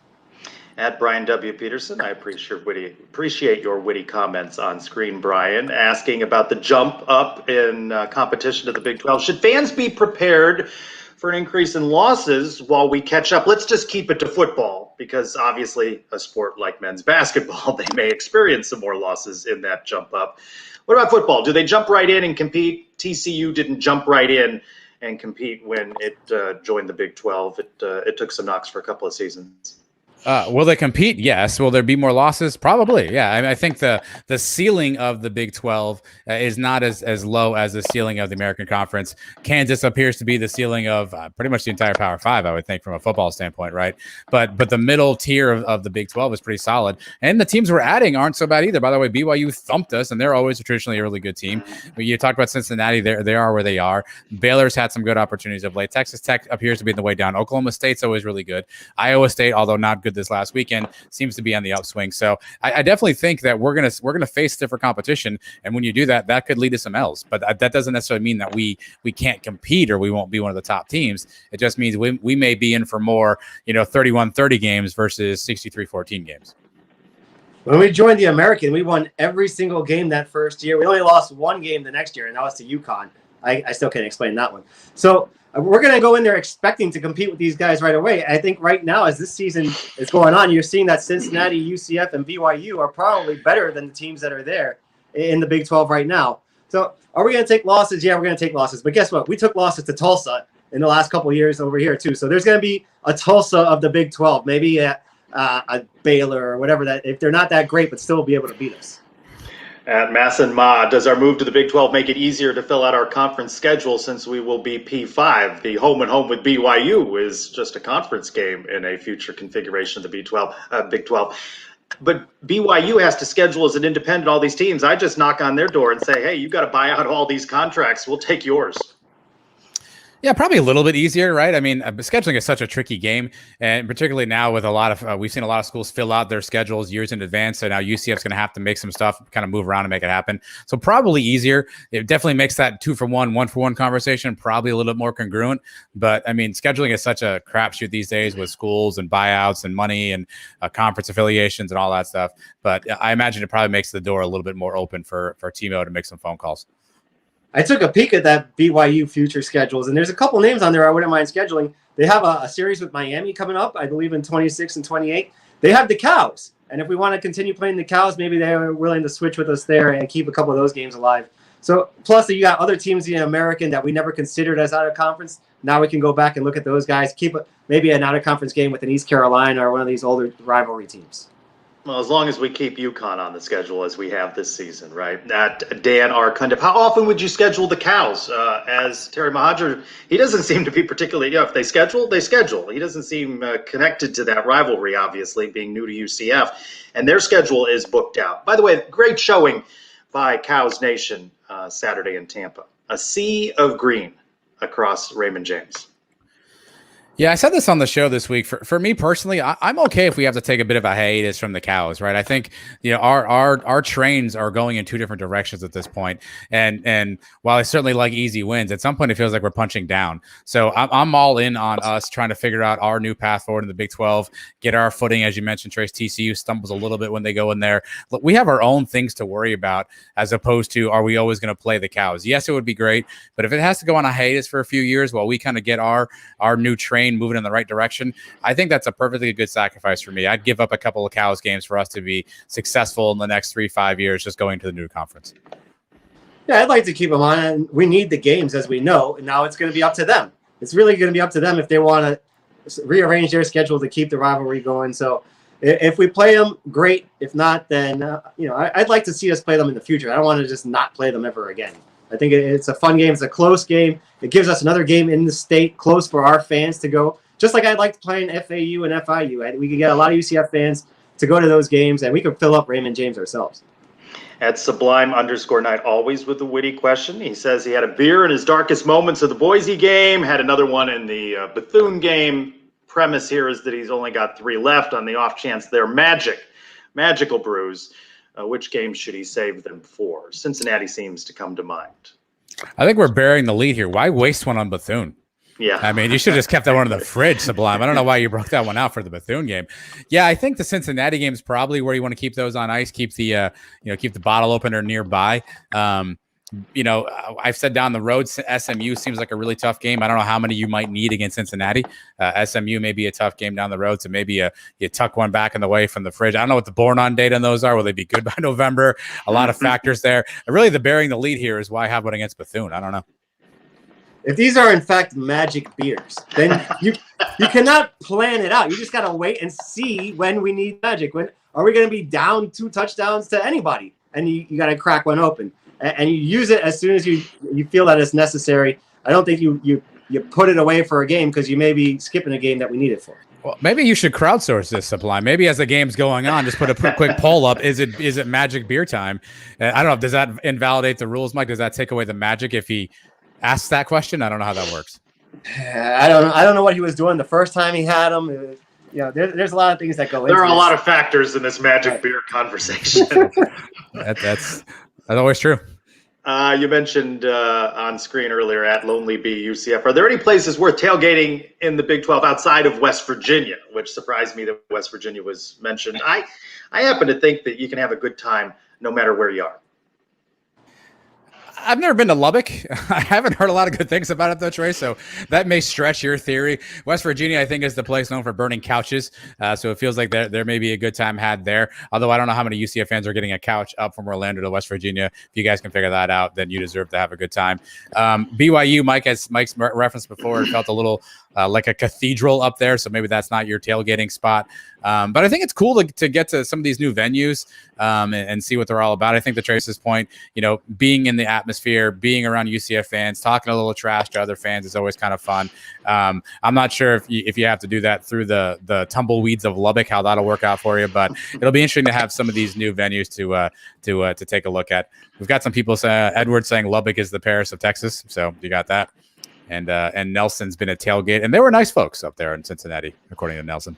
At Brian W. Peterson, I appreciate your witty comments on screen, Brian, asking about the jump up in competition to the Big 12. Should fans be prepared for an increase in losses while we catch up? Let's just keep it to football, because obviously a sport like men's basketball, they may experience some more losses in that jump up. What about football? Do they jump right in and compete? TCU didn't jump right in and compete when it joined the Big 12. It took some knocks for a couple of seasons. Will they compete? Yes. Will there be more losses? Probably. Yeah. I think the ceiling of the Big 12 is not as low as the ceiling of the American Conference. Kansas appears to be the ceiling of pretty much the entire Power Five, I would think, from a football standpoint, right? But the middle tier of the Big 12 is pretty solid. And the teams we're adding aren't so bad either. By the way, BYU thumped us, and they're always traditionally a really good team. But you talked about Cincinnati. They are where they are. Baylor's had some good opportunities of late. Texas Tech appears to be in the way down. Oklahoma State's always really good. Iowa State, although not good this last weekend, seems to be on the upswing. So I definitely think that we're gonna face stiffer competition, and when you do that, that could lead to some L's. But that doesn't necessarily mean that we can't compete or we won't be one of the top teams. It just means we may be in for more 31-30 games versus 63-14 games. When we joined the American, we won every single game that first year. We only lost one game the next year, and that was to UConn. I still can't explain that one. So we're going to go in there expecting to compete with these guys right away. I think right now, as this season is going on, you're seeing that Cincinnati, UCF, and BYU are probably better than the teams that are there in the Big 12 right now. So are we going to take losses? Yeah, we're going to take losses. But guess what? We took losses to Tulsa in the last couple of years over here, too. So there's going to be a Tulsa of the Big 12, maybe a Baylor or whatever, that if they're not that great, but still be able to beat us. At Mass and Ma, does our move to the Big 12 make it easier to fill out our conference schedule since we will be P5? The home and home with BYU is just a conference game in a future configuration of the Big 12. But BYU has to schedule as an independent all these teams. I just knock on their door and say, hey, you got to buy out all these contracts. We'll take yours. Yeah, probably a little bit easier, right? I mean, scheduling is such a tricky game, and particularly now with a lot of we've seen a lot of schools fill out their schedules years in advance. So now UCF's going to have to make some stuff, kind of move around and make it happen. So probably easier. It definitely makes that 2-for-1, 1-for-1 conversation probably a little bit more congruent. But I mean, scheduling is such a crapshoot these days with schools and buyouts and money and conference affiliations and all that stuff. But I imagine it probably makes the door a little bit more open for Timo to make some phone calls. I took a peek at that BYU future schedules, and there's a couple names on there I wouldn't mind scheduling. They have a series with Miami coming up, I believe, in 26 and 28. They have the Cows. And if we want to continue playing the Cows, maybe they're willing to switch with us there and keep a couple of those games alive. So plus you got other teams in the American that we never considered as out of conference. Now we can go back and look at those guys, keep maybe an out of conference game with an East Carolina or one of these older rivalry teams. Well, as long as we keep UConn on the schedule as we have this season, right? Dan R. Cundiff, how often would you schedule the Cows? As Terry Mohajir, he doesn't seem to be particularly, if they schedule, they schedule. He doesn't seem connected to that rivalry, obviously, being new to UCF. And their schedule is booked out. By the way, great showing by Cows Nation Saturday in Tampa. A sea of green across Raymond James. Yeah, I said this on the show this week. For me personally, I'm okay if we have to take a bit of a hiatus from the Cows, right? I think our trains are going in two different directions at this point. And while I certainly like easy wins, at some point it feels like we're punching down. So I'm all in on us trying to figure out our new path forward in the Big 12, get our footing. As you mentioned, Trace, TCU stumbles a little bit when they go in there. Look, we have our own things to worry about as opposed to, are we always going to play the Cows? Yes, it would be great, but if it has to go on a hiatus for a few years while we kind of get our new train moving in the right direction, I think that's a perfectly good sacrifice for me. I'd give up a couple of Cows games for us to be successful in the next 3-5 years just going to the new conference. Yeah, I'd like to keep them on. We need the games, as we know, and now it's going to be up to them. It's really going to be up to them if they want to rearrange their schedule to keep the rivalry going. So if we play them, great. If not, then I'd like to see us play them in the future. I don't want to just not play them ever again. I think it's a fun game. It's a close game. It gives us another game in the state, close for our fans to go. Just like I'd like to play in FAU and FIU. We could get a lot of UCF fans to go to those games, and we could fill up Raymond James ourselves. At Sublime_Night, always with the witty question. He says he had a beer in his darkest moments of the Boise game, had another one in the Bethune game. Premise here is that he's only got 3 left on the off chance they're magical brews. Which game should he save them for? Cincinnati seems to come to mind. I think we're bearing the lead here. Why waste one on Bethune? Yeah. I mean, you should have just kept that one in the fridge, Sublime. I don't know why you broke that one out for the Bethune game. Yeah, I think the Cincinnati game is probably where you want to keep those on ice, keep the keep the bottle opener nearby. I've said down the road, SMU seems like a really tough game. I don't know how many you might need against Cincinnati. SMU may be a tough game down the road, so maybe you tuck one back in the way from the fridge. I don't know what the born-on date on those are. Will they be good by November? A lot of factors there. Really, the bearing the lead here is why I have one against Bethune. I don't know. If these are in fact magic beers, then you cannot plan it out. You just got to wait and see when we need magic. When are we going to be down 2 touchdowns to anybody? And you got to crack one open. And you use it as soon as you feel that it's necessary. I don't think you put it away for a game because you may be skipping a game that we need it for. Well, maybe you should crowdsource this, Sublime. Maybe as the game's going on, just put a quick poll up. Is it magic beer time? I don't know. Does that invalidate the rules, Mike? Does that take away the magic if he asks that question? I don't know how that works. I don't know what he was doing the first time he had them. There's a lot of things that go into There are this. a lot of factors in this magic beer conversation. That's always true. You mentioned on screen earlier at Lonely Bee UCF. Are there any places worth tailgating in the Big 12 outside of West Virginia, which surprised me that West Virginia was mentioned? I happen to think that you can have a good time no matter where you are. I've never been to Lubbock. I haven't heard a lot of good things about it, though, Trey, so that may stretch your theory. West Virginia, I think, is the place known for burning couches, so it feels like there may be a good time had there, although I don't know how many UCF fans are getting a couch up from Orlando to West Virginia. If you guys can figure that out, then you deserve to have a good time. BYU, Mike's referenced before, it felt a little like a cathedral up there, so maybe that's not your tailgating spot. But I think it's cool to get to some of these new venues and see what they're all about. I think to Trace's point, being in the atmosphere, being around UCF fans, talking a little trash to other fans is always kind of fun. I'm not sure if you have to do that through the tumbleweeds of Lubbock, how that'll work out for you, but it'll be interesting to have some of these new venues to take a look at. We've got some people Edward saying Lubbock is the Paris of Texas, so you got that. And Nelson's been at tailgate, and they were nice folks up there in Cincinnati, according to Nelson.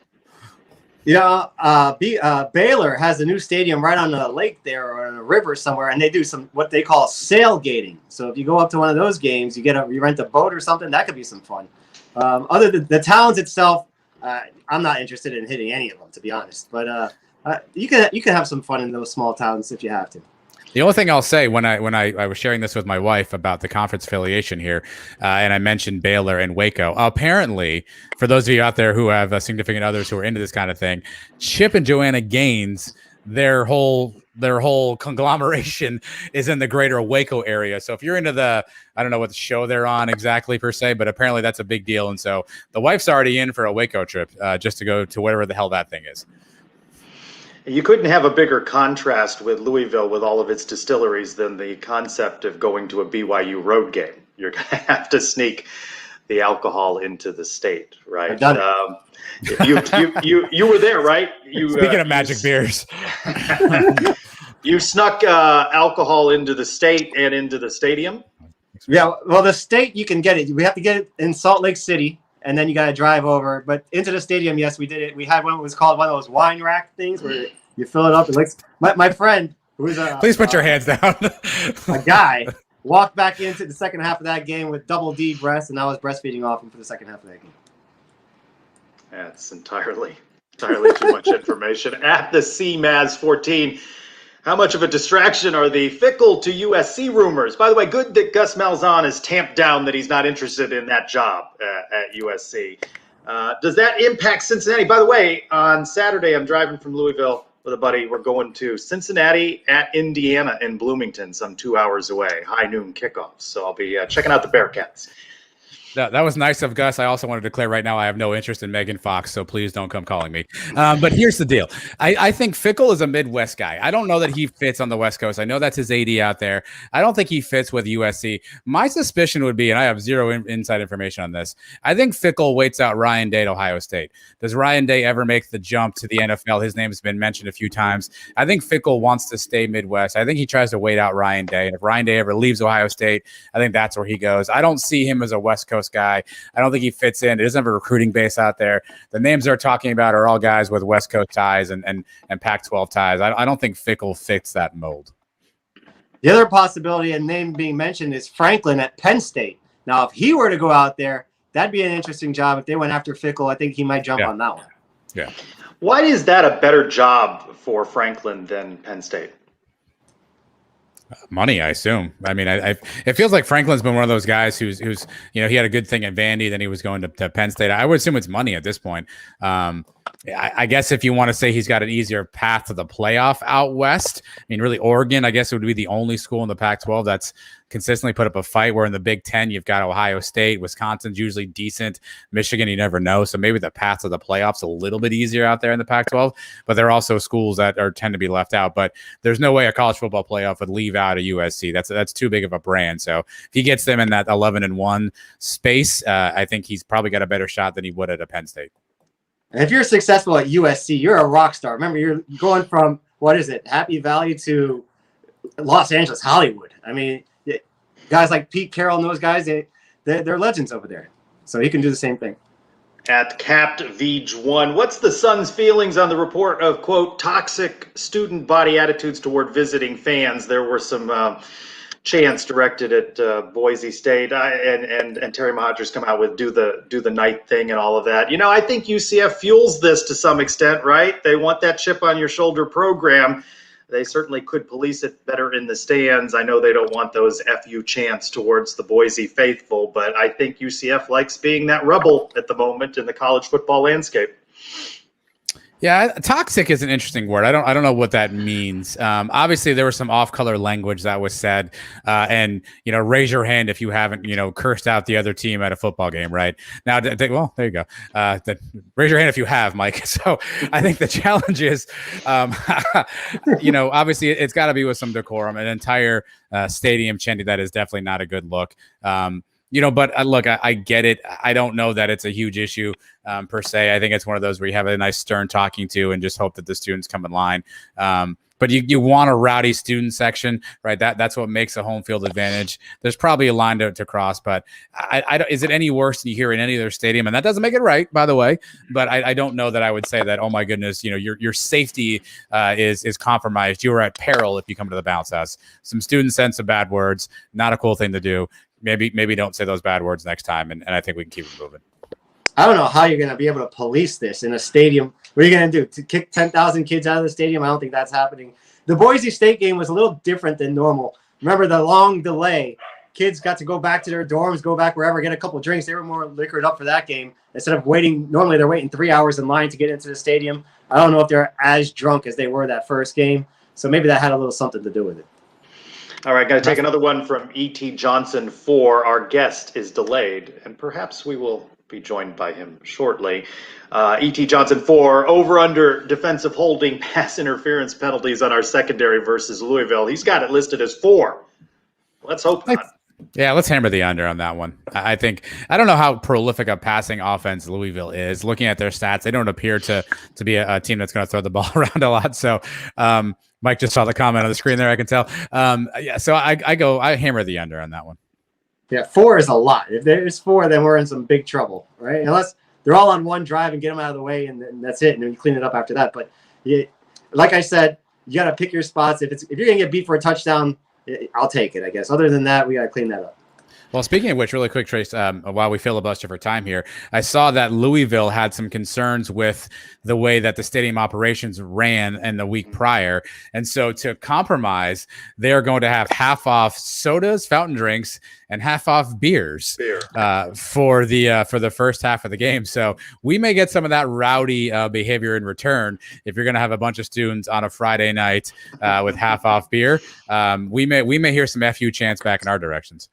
Baylor has a new stadium right on the lake there or in a river somewhere, and they do some what they call sailgating. So if you go up to one of those games, you rent a boat or something. That could be some fun. Other than the towns itself, I'm not interested in hitting any of them, to be honest. But you can have some fun in those small towns if you have to. The only thing I'll say when I was sharing this with my wife about the conference affiliation here, and I mentioned Baylor and Waco. Apparently, for those of you out there who have significant others who are into this kind of thing, Chip and Joanna Gaines, their whole conglomeration is in the greater Waco area. So if you're into I don't know what the show they're on exactly per se, but apparently that's a big deal. And so the wife's already in for a Waco trip just to go to whatever the hell that thing is. You couldn't have a bigger contrast with Louisville with all of its distilleries than the concept of going to a BYU road game. You're going to have to sneak the alcohol into the state, right? I've done it. You were there, right? Speaking of magic beers. You snuck alcohol into the state and into the stadium? Yeah, well, the state, you can get it. We have to get it in Salt Lake City, and then you got to drive over. But into the stadium, yes, we did it. We had one that was called one of those wine rack things where you fill it up. It looks, my friend, who's Please put your hands down. a guy, walked back into the second half of that game with double D breasts, and I was breastfeeding off him for the second half of that game. That's entirely too much information. At the CMAS 14, how much of a distraction are the fickle to USC rumors? By the way, good that Gus Malzahn has tamped down that he's not interested in that job at USC. Does that impact Cincinnati? By the way, on Saturday, I'm driving from Louisville with a buddy. We're going to Cincinnati at Indiana in Bloomington, some 2 hours away, high noon kickoffs. So I'll be checking out the Bearcats. That was nice of Gus. I also want to declare right now I have no interest in Megan Fox, so please don't come calling me. But here's the deal. I think Fickle is a Midwest guy. I don't know that he fits on the West Coast. I know that's his AD out there. I don't think he fits with USC. My suspicion would be, and I have zero inside information on this, I think Fickle waits out Ryan Day at Ohio State. Does Ryan Day ever make the jump to the NFL? His name has been mentioned a few times. I think Fickle wants to stay Midwest. I think he tries to wait out Ryan Day. And if Ryan Day ever leaves Ohio State, I think that's where he goes. I don't see him as a West Coast guy. I don't think he fits in. It doesn't have a recruiting base out there. The names they're talking about are all guys with West Coast ties and Pac-12 ties. I don't think Fickle fits that mold. The other possibility and name being mentioned is Franklin at Penn State. Now, if he were to go out there, that'd be an interesting job. If they went after Fickle, I think he might jump on that one. Yeah. Why is that a better job for Franklin than Penn State? Money, I assume. I mean, it feels like Franklin's been one of those guys who's he had a good thing at Vandy, then he was going to Penn State. I would assume it's money at this point. I guess if you want to say he's got an easier path to the playoff out west, I mean, really Oregon, I guess it would be the only school in the Pac-12 that's consistently put up a fight, where in the Big Ten, you've got Ohio State, Wisconsin's usually decent, Michigan, you never know. So maybe the path to the playoffs a little bit easier out there in the Pac-12, but there are also schools that tend to be left out. But there's no way a college football playoff would leave out a USC. That's too big of a brand. So if he gets them in that 11-1 space, I think he's probably got a better shot than he would at a Penn State. And if you're successful at USC, you're a rock star. Remember, you're going from, Happy Valley to Los Angeles, Hollywood. I mean, guys like Pete Carroll and those guys, they're legends over there. So he can do the same thing. At Capt Vij1, what's the Sun's feelings on the report of, quote, toxic student body attitudes toward visiting fans? There were some chants directed at Boise State, and Terry Mahadri's come out with do the night thing and all of that. I think UCF fuels this to some extent, right? They want that chip on your shoulder program. They certainly could police it better in the stands. I know they don't want those FU chants towards the Boise faithful, but I think UCF likes being that rebel at the moment in the college football landscape. Yeah, toxic is an interesting word. I don't know what that means. Obviously, there was some off-color language that was said, and raise your hand if you haven't cursed out the other team at a football game, right? Now, well, there you go. Raise your hand if you have, Mike. So I think the challenge is, obviously it's got to be with some decorum. An entire stadium chanting that is definitely not a good look. But look, I get it. I don't know that it's a huge issue per se. I think it's one of those where you have a nice stern talking to and just hope that the students come in line. But you want a rowdy student section, right? That's what makes a home field advantage. There's probably a line to cross, but is it any worse than you hear in any other stadium? And that doesn't make it right, by the way. But I don't know that I would say that, oh my goodness, your safety is compromised. You are at peril if you come to the bounce house. Some students said some bad words. Not a cool thing to do. Maybe don't say those bad words next time, and I think we can keep it moving. I don't know how you're going to be able to police this in a stadium. What are you going to do? To kick 10,000 kids out of the stadium? I don't think that's happening. The Boise State game was a little different than normal. Remember the long delay. Kids got to go back to their dorms, go back wherever, get a couple of drinks. They were more liquored up for that game instead of waiting. Normally, they're waiting 3 hours in line to get into the stadium. I don't know if they're as drunk as they were that first game. So maybe that had a little something to do with it. All right, got to take another one from E.T. Johnson 4. Our guest is delayed, and perhaps we will be joined by him shortly. E.T. Johnson 4, over under defensive holding pass interference penalties on our secondary versus Louisville. He's got it listed as 4. Let's hope not. Yeah, let's hammer the under on that one. I think I don't know how prolific a passing offense Louisville is. Looking at their stats, they don't appear to be a team that's going to throw the ball around a lot. So Mike just saw the comment on the screen there, I can tell. Yeah, so I hammer the under on that one. Yeah, 4 is a lot. If there's 4, then we're in some big trouble, right? Unless they're all on one drive and get them out of the way, and that's it, and then you clean it up after that. But like I said, you got to pick your spots. If you're going to get beat for a touchdown, I'll take it, I guess. Other than that, we got to clean that up. Well, speaking of which, really quick, Trace, while we filibuster for time here, I saw that Louisville had some concerns with the way that the stadium operations ran in the week prior. And so to compromise, they're going to have half off sodas, fountain drinks, and half off beers for the first half of the game. So we may get some of that rowdy behavior in return if you're going to have a bunch of students on a Friday night with half off beer. We may hear some FU chants back in our directions.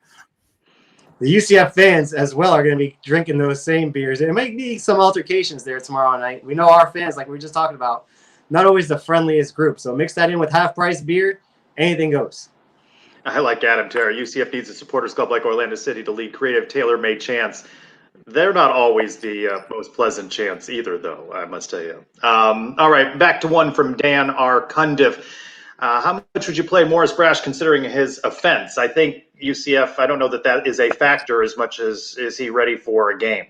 The UCF fans as well are going to be drinking those same beers. There might be some altercations there tomorrow night. We know our fans, like we were just talking about, not always the friendliest group. So mix that in with half-price beer, anything goes. I like Adam Terra. UCF needs a supporters club like Orlando City to lead creative, tailor-made chants. They're not always the most pleasant chants either, though, I must tell you. All right, back to one from Dan R. Cundiff. How much would you play Morris Brash considering his offense? I think UCF, I don't know that is a factor as much as is he ready for a game.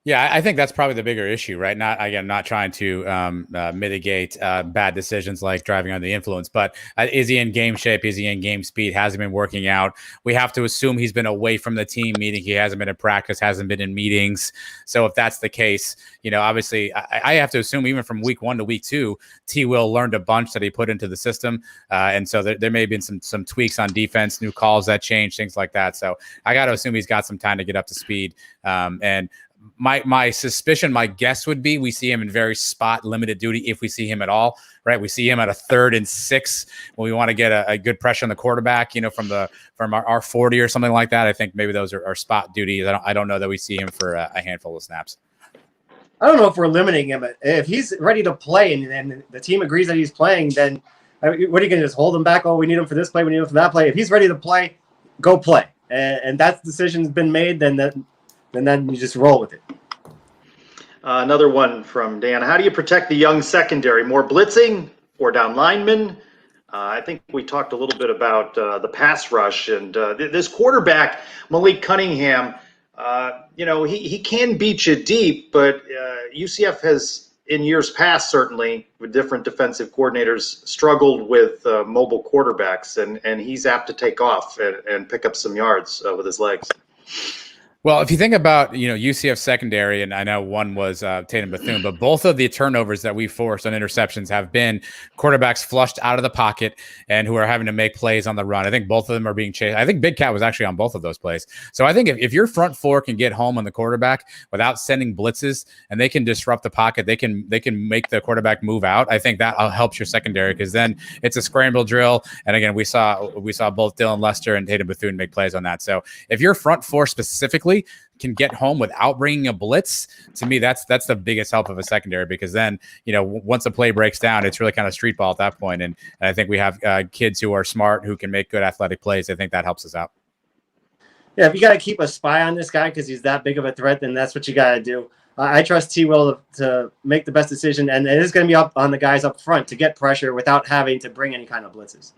Yeah, I think that's probably the bigger issue, right? Not trying to mitigate bad decisions like driving under the influence, but is he in game shape? Is he in game speed? Has he been working out? We have to assume he's been away from the team, meaning he hasn't been in practice, hasn't been in meetings. So if that's the case, obviously I have to assume even from week 1 to week 2, T. Will learned a bunch that he put into the system. And so there may have been some tweaks on defense, new calls that change, things like that. So I got to assume he's got some time to get up to speed. And my suspicion, my guess would be we see him in very spot limited duty if we see him at all, right? We see him at a 3rd and 6 when we want to get a good pressure on the quarterback, from our 40 or something like that. I think maybe those are spot duties. I don't know that we see him for a handful of snaps. I don't know if we're limiting him. If he's ready to play and the team agrees that he's playing, then what are you going to just hold him back? Oh, we need him for this play, we need him for that play. If he's ready to play, go play. And that decision's been made, then you just roll with it. Another one from Dan. How do you protect the young secondary? More blitzing or down linemen? I think we talked a little bit about the pass rush. And this quarterback, Malik Cunningham, he can beat you deep, but UCF has, in years past, certainly, with different defensive coordinators, struggled with mobile quarterbacks. And he's apt to take off and pick up some yards with his legs. Well, if you think about, UCF secondary, and I know one was Tatum Bethune, but both of the turnovers that we forced on interceptions have been quarterbacks flushed out of the pocket and who are having to make plays on the run. I think both of them are being chased. I think Big Cat was actually on both of those plays. So I think if your front four can get home on the quarterback without sending blitzes and they can disrupt the pocket, they can make the quarterback move out. I think that helps your secondary because then it's a scramble drill. And again, we saw both Dylan Lester and Tatum Bethune make plays on that. So if your front four specifically can get home without bringing a blitz, to me, that's the biggest help of a secondary because then, once a play breaks down, it's really kind of street ball at that point. And I think we have kids who are smart, who can make good athletic plays. I think that helps us out. Yeah, if you got to keep a spy on this guy because he's that big of a threat, then that's what you got to do. I trust T. Will to make the best decision, and it is going to be up on the guys up front to get pressure without having to bring any kind of blitzes.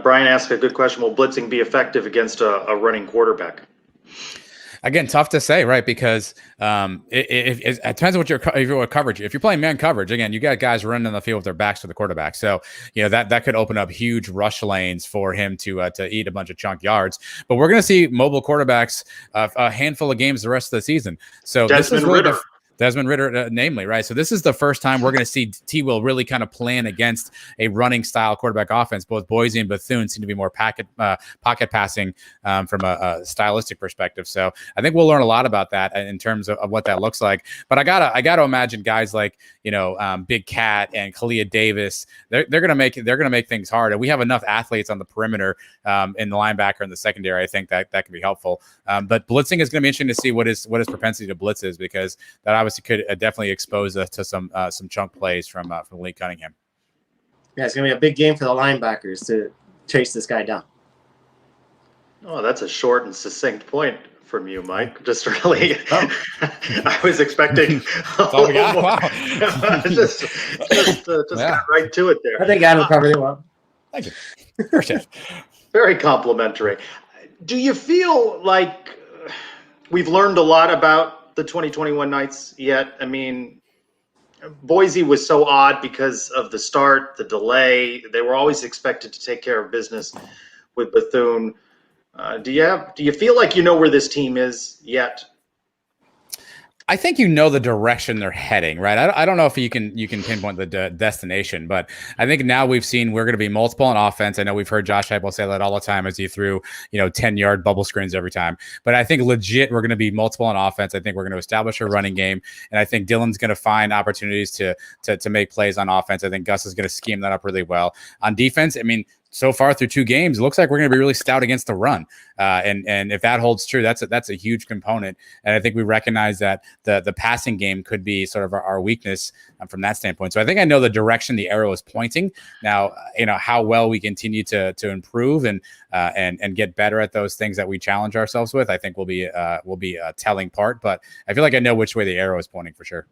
Brian asked a good question. Will blitzing be effective against a running quarterback? Again, tough to say, right? Because it depends on what your coverage. If you're playing man coverage, again, you got guys running on the field with their backs to the quarterback. So, that could open up huge rush lanes for him to eat a bunch of chunk yards. But we're going to see mobile quarterbacks a handful of games the rest of the season. So this is really Desmond Ridder, namely, right? So this is the first time we're going to see T-Will really kind of plan against a running style quarterback offense. Both Boise and Bethune seem to be more pocket passing from a stylistic perspective. So I think we'll learn a lot about that in terms of what that looks like. But I gotta imagine guys like Big Cat and Kalia Davis, they're gonna make things hard. And we have enough athletes on the perimeter in the linebacker and the secondary. I think that can be helpful. But blitzing is going to be interesting to see what his propensity to blitz is, because that obviously could definitely expose us to some chunk plays from Lee Cunningham. Yeah, it's going to be a big game for the linebackers to chase this guy down. Oh, that's a short and succinct point from you, Mike. Just really, I was expecting. All we got. Wow. just got right to it there. I think Adam covered it well. Thank you. Appreciate it. Very complimentary. Do you feel like we've learned a lot about the 2021 Knights yet? I mean, Boise was so odd because of the start, the delay. They were always expected to take care of business with Bethune. Do you feel like you know where this team is yet? I think the direction they're heading, right? I don't know if you can pinpoint the destination, but I think now we've seen we're going to be multiple on offense. I know we've heard Josh Heupel say that all the time as he threw 10-yard bubble screens every time. But I think legit we're going to be multiple on offense. I think we're going to establish a running game, and I think Dylan's going to find opportunities to make plays on offense. I think Gus is going to scheme that up really well. On defense, I mean, so far through 2 games, it looks like we're going to be really stout against the run. And if that holds true, that's a huge component. And I think we recognize that the passing game could be sort of our weakness from that standpoint. So I think I know the direction the arrow is pointing. Now, how well we continue to improve and get better at those things that we challenge ourselves with, I think will be a telling part. But I feel like I know which way the arrow is pointing for sure.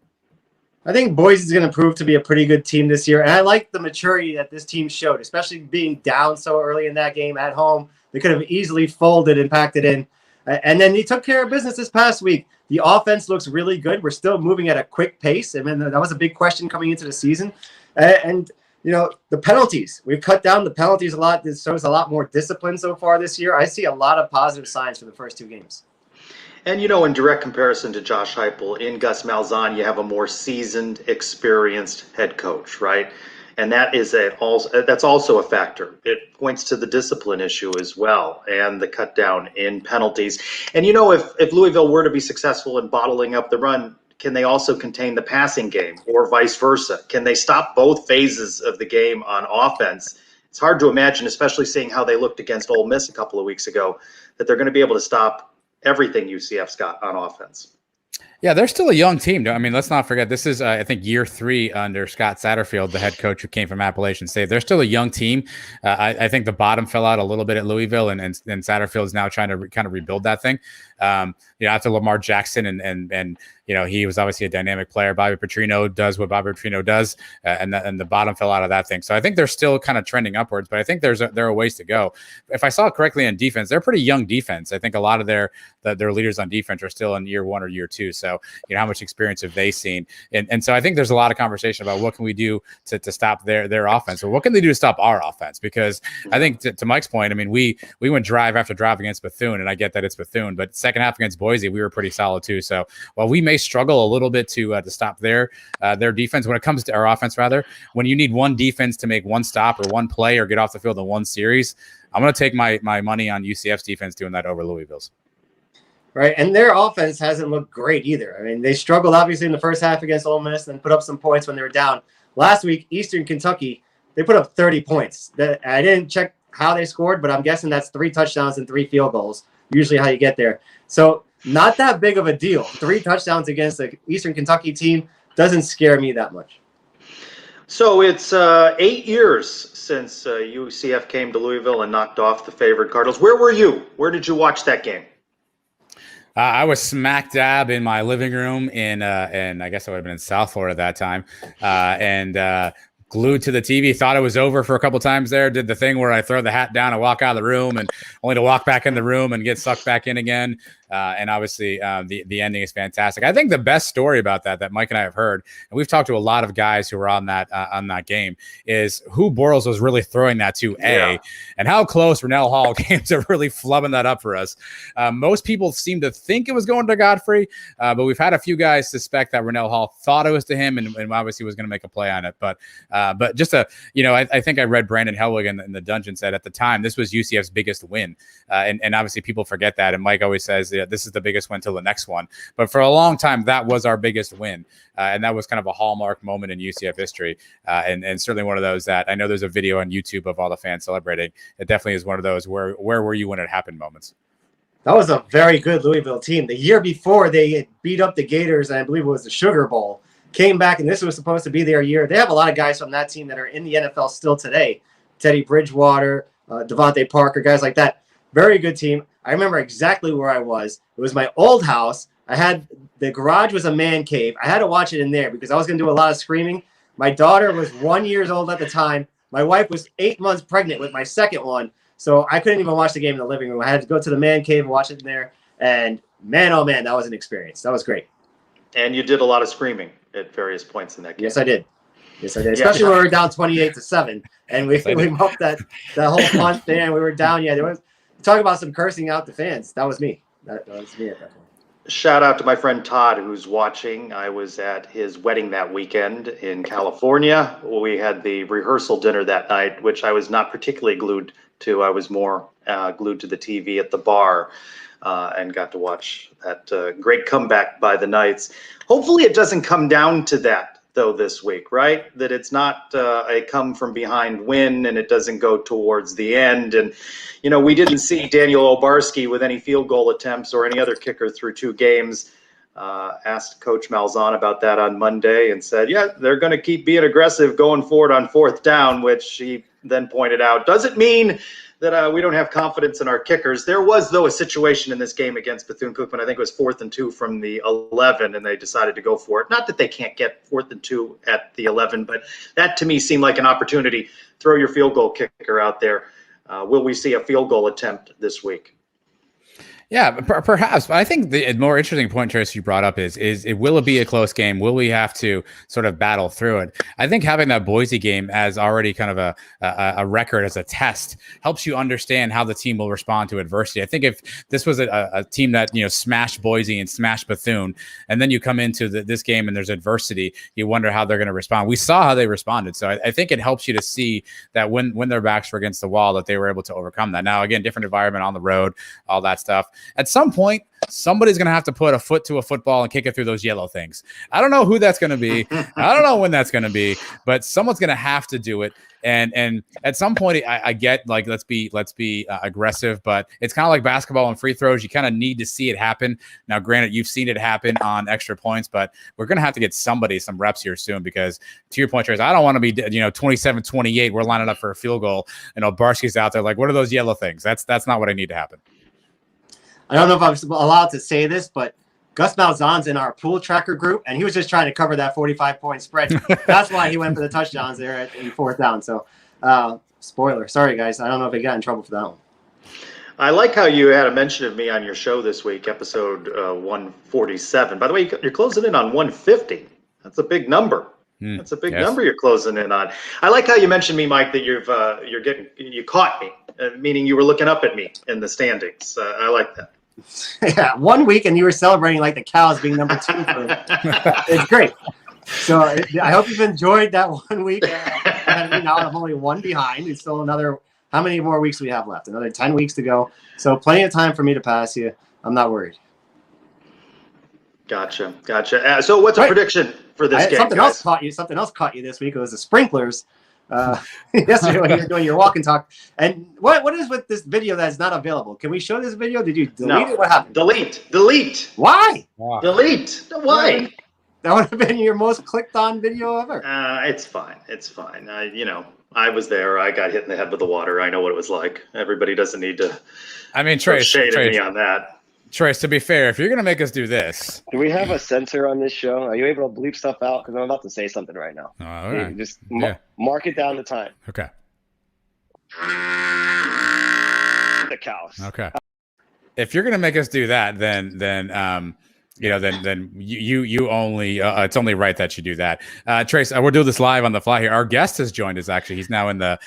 I think Boise is going to prove to be a pretty good team this year. And I like the maturity that this team showed, especially being down so early in that game at home. They could have easily folded and packed it in. And then they took care of business this past week. The offense looks really good. We're still moving at a quick pace. I mean, that was a big question coming into the season. And the penalties. We've cut down the penalties a lot. This shows a lot more discipline so far this year. I see a lot of positive signs for the first 2 games. And, in direct comparison to Josh Heupel, in Gus Malzahn, you have a more seasoned, experienced head coach, right? And that's also a factor. It points to the discipline issue as well, and the cut down in penalties. And, if Louisville were to be successful in bottling up the run, can they also contain the passing game, or vice versa? Can they stop both phases of the game on offense? It's hard to imagine, especially seeing how they looked against Ole Miss a couple of weeks ago, that they're going to be able to stop everything UCF's got on offense. Yeah, they're still a young team. I mean, let's not forget, this is, I think, year 3 under Scott Satterfield, the head coach who came from Appalachian State. They're still a young team. I think the bottom fell out a little bit at Louisville, and Satterfield is now trying to kind of rebuild that thing. After Lamar Jackson and he was obviously a dynamic player. Bobby Petrino does what Bobby Petrino does, and the bottom fell out of that thing. So I think they're still kind of trending upwards, but I think there are ways to go. If I saw it correctly on defense, they're pretty young defense. I think a lot of their leaders on defense are still in year 1 or year 2. So how much experience have they seen? And so I think there's a lot of conversation about what can we do to stop their offense, or what can they do to stop our offense? Because I think to Mike's point, I mean, we went drive after drive against Bethune, and I get that it's Bethune, but second half against Boise, we were pretty solid too. So while we may struggle a little bit to stop their defense, when it comes to our offense, rather, when you need one defense to make one stop or one play or get off the field in one series, I'm going to take my money on UCF's defense doing that over Louisville's. Right, and their offense hasn't looked great either. I mean, they struggled obviously in the first half against Ole Miss and put up some points when they were down. Last week, Eastern Kentucky, they put up 30 points. I didn't check how they scored, but I'm guessing that's 3 touchdowns and 3 field goals, usually how you get there. So not that big of a deal. 3 touchdowns against the Eastern Kentucky team doesn't scare me that much. So it's 8 years since UCF came to Louisville and knocked off the favored Cardinals. Where were you? Where did you watch that game? I was smack dab in my living room in I guess I would have been in South Florida at that time, and glued to the TV, thought it was over for a couple times there, did the thing where I throw the hat down and walk out of the room and only to walk back in the room and get sucked back in again. And obviously the ending is fantastic. I think the best story about that Mike and I have heard, and we've talked to a lot of guys who were on that game, is who Bortles was really throwing that to, and how close Rennell Hall came to really flubbing that up for us. Most people seem to think it was going to Godfrey, but we've had a few guys suspect that Rennell Hall thought it was to him and obviously was going to make a play on it. But just I think I read Brandon Helwig in the dungeon said at the time this was UCF's biggest win, and obviously people forget that. And Mike always says this is the biggest win till the next one. But for a long time, that was our biggest win, and that was kind of a hallmark moment in UCF history, and certainly one of those that I know there's a video on YouTube of all the fans celebrating. It definitely is one of those where were you when it happened moments. That was a very good Louisville team. The year before, they had beat up the Gators, and I believe it was the Sugar Bowl. Came back, and this was supposed to be their year. They have a lot of guys from that team that are in the NFL still today. Teddy Bridgewater, Devontae Parker, guys like that. Very good team. I remember exactly where I was. It was my old house. The garage was a man cave. I had to watch it in there because I was going to do a lot of screaming. My daughter was 1 year old at the time. My wife was 8 months pregnant with my second one. So I couldn't even watch the game in the living room. I had to go to the man cave and watch it in there. And man, oh man, that was an experience. That was great. And you did a lot of screaming at various points in that game. Yes, I did. Especially when we were down 28-7, and we muffed that whole punt there, and we were down. Yeah, there was talk about some cursing out the fans. That was me. That was me at that point. Shout out to my friend Todd, who's watching. I was at his wedding that weekend in California. We had the rehearsal dinner that night, which I was not particularly glued to. I was more glued to the TV at the bar, and got to watch that great comeback by the Knights. Hopefully it doesn't come down to that, though, this week, right? That it's not a come from behind win and it doesn't go towards the end. And, we didn't see Daniel Obarski with any field goal attempts or any other kicker through 2 games. Asked Coach Malzahn about that on Monday and said, yeah, they're going to keep being aggressive going forward on 4th down, which he then pointed out doesn't mean that we don't have confidence in our kickers. There was, though, a situation in this game against Bethune-Cookman. I think it was 4th and 2 from the 11, and they decided to go for it. Not that they can't get 4th and 2 at the 11, but that to me seemed like an opportunity. Throw your field goal kicker out there. Will we see a field goal attempt this week? Yeah, perhaps. But I think the more interesting point, Trace, you brought up is will it be a close game? Will we have to sort of battle through it? I think having that Boise game as already kind of a record as a test helps you understand how the team will respond to adversity. I think if this was a team that smashed Boise and smashed Bethune, and then you come into this game and there's adversity, you wonder how they're going to respond. We saw how they responded, so I think it helps you to see that when their backs were against the wall, that they were able to overcome that. Now, again, different environment on the road, all that stuff. At some point, somebody's going to have to put a foot to a football and kick it through those yellow things. I don't know who that's going to be. I don't know when that's going to be, but someone's going to have to do it. And at some point, I get like let's be aggressive, but it's kind of like basketball and free throws. You kind of need to see it happen. Now, granted, you've seen it happen on extra points, but we're going to have to get somebody some reps here soon because, to your point, Trace, I don't want to be 27-28. We're lining up for a field goal. Barsky's out there like, what are those yellow things? That's not what I need to happen. I don't know if I'm allowed to say this, but Gus Malzahn's in our pool tracker group, and he was just trying to cover that 45-point spread. That's why he went for the touchdowns there in 4th down. So, spoiler. Sorry, guys. I don't know if he got in trouble for that one. I like how you had a mention of me on your show this week, episode 147. By the way, you're closing in on 150. That's a big number. That's a big number you're closing in on. I like how you mentioned me, Mike, that you caught me, meaning you were looking up at me in the standings. I like that. Yeah, 1 week and you were celebrating like the Cows being number 2. It's great. So I hope you've enjoyed that 1 week. Now I'm only 1 behind. It's still another. How many more weeks we have left? Another 10 weeks to go. So plenty of time for me to pass you. I'm not worried. Gotcha. So what's a prediction for this game? Something else caught you this week. It was the sprinklers. Yesterday when you were doing your walk and talk. And what is with this video that's not available? Can we show this video? Did you delete it? What happened? Delete. Why? Delete. Why? That would have been your most clicked on video ever. It's fine. I was there. I got hit in the head with the water. I know what it was like. Everybody doesn't need to Trace, shade at me on that. Trace, to be fair, if you're going to make us do this. Do we have a censor on this show? Are you able to bleep stuff out? Because I'm about to say something right now. All right. Just mark it down the time. Okay. The cows. Okay. If you're going to make us do that, then you only it's only right that you do that. Trace, we're doing this live on the fly here. Our guest has joined us. Actually, he's now in the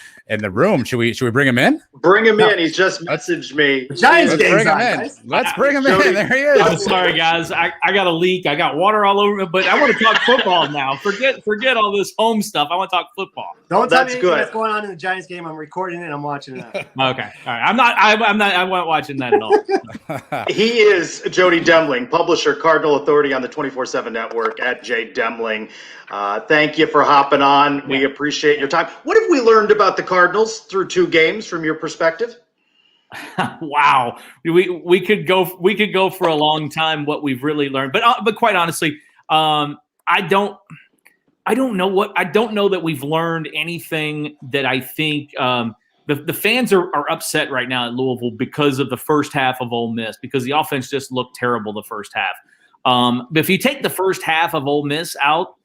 room. Should we bring him in? Bring him in. He's just messaged me. Giants Let's bring him in. guys. Let's bring him in. There he is. I'm sorry, guys. I got a leak. I got water all over me, but I want to talk football now. Forget all this home stuff. I want to talk football. Don't tell me That's good. what's going on in the Giants game. I'm recording it. I'm watching it. Okay. All right. I'm not. I wasn't watching that at all. He is Jody Demling, publisher, Cardinal Authority on the 24/7 Network at J Demling. Thank you for hopping on. Yeah. We appreciate your time. What have we learned about the Cardinals through 2 games from your perspective? Wow, we could go for a long time what we've really learned, but quite honestly, I don't know that we've learned anything that I think the fans are upset right now at Louisville because of the first half of Ole Miss, because the offense just looked terrible the first half. But if you take the first half of Ole Miss out,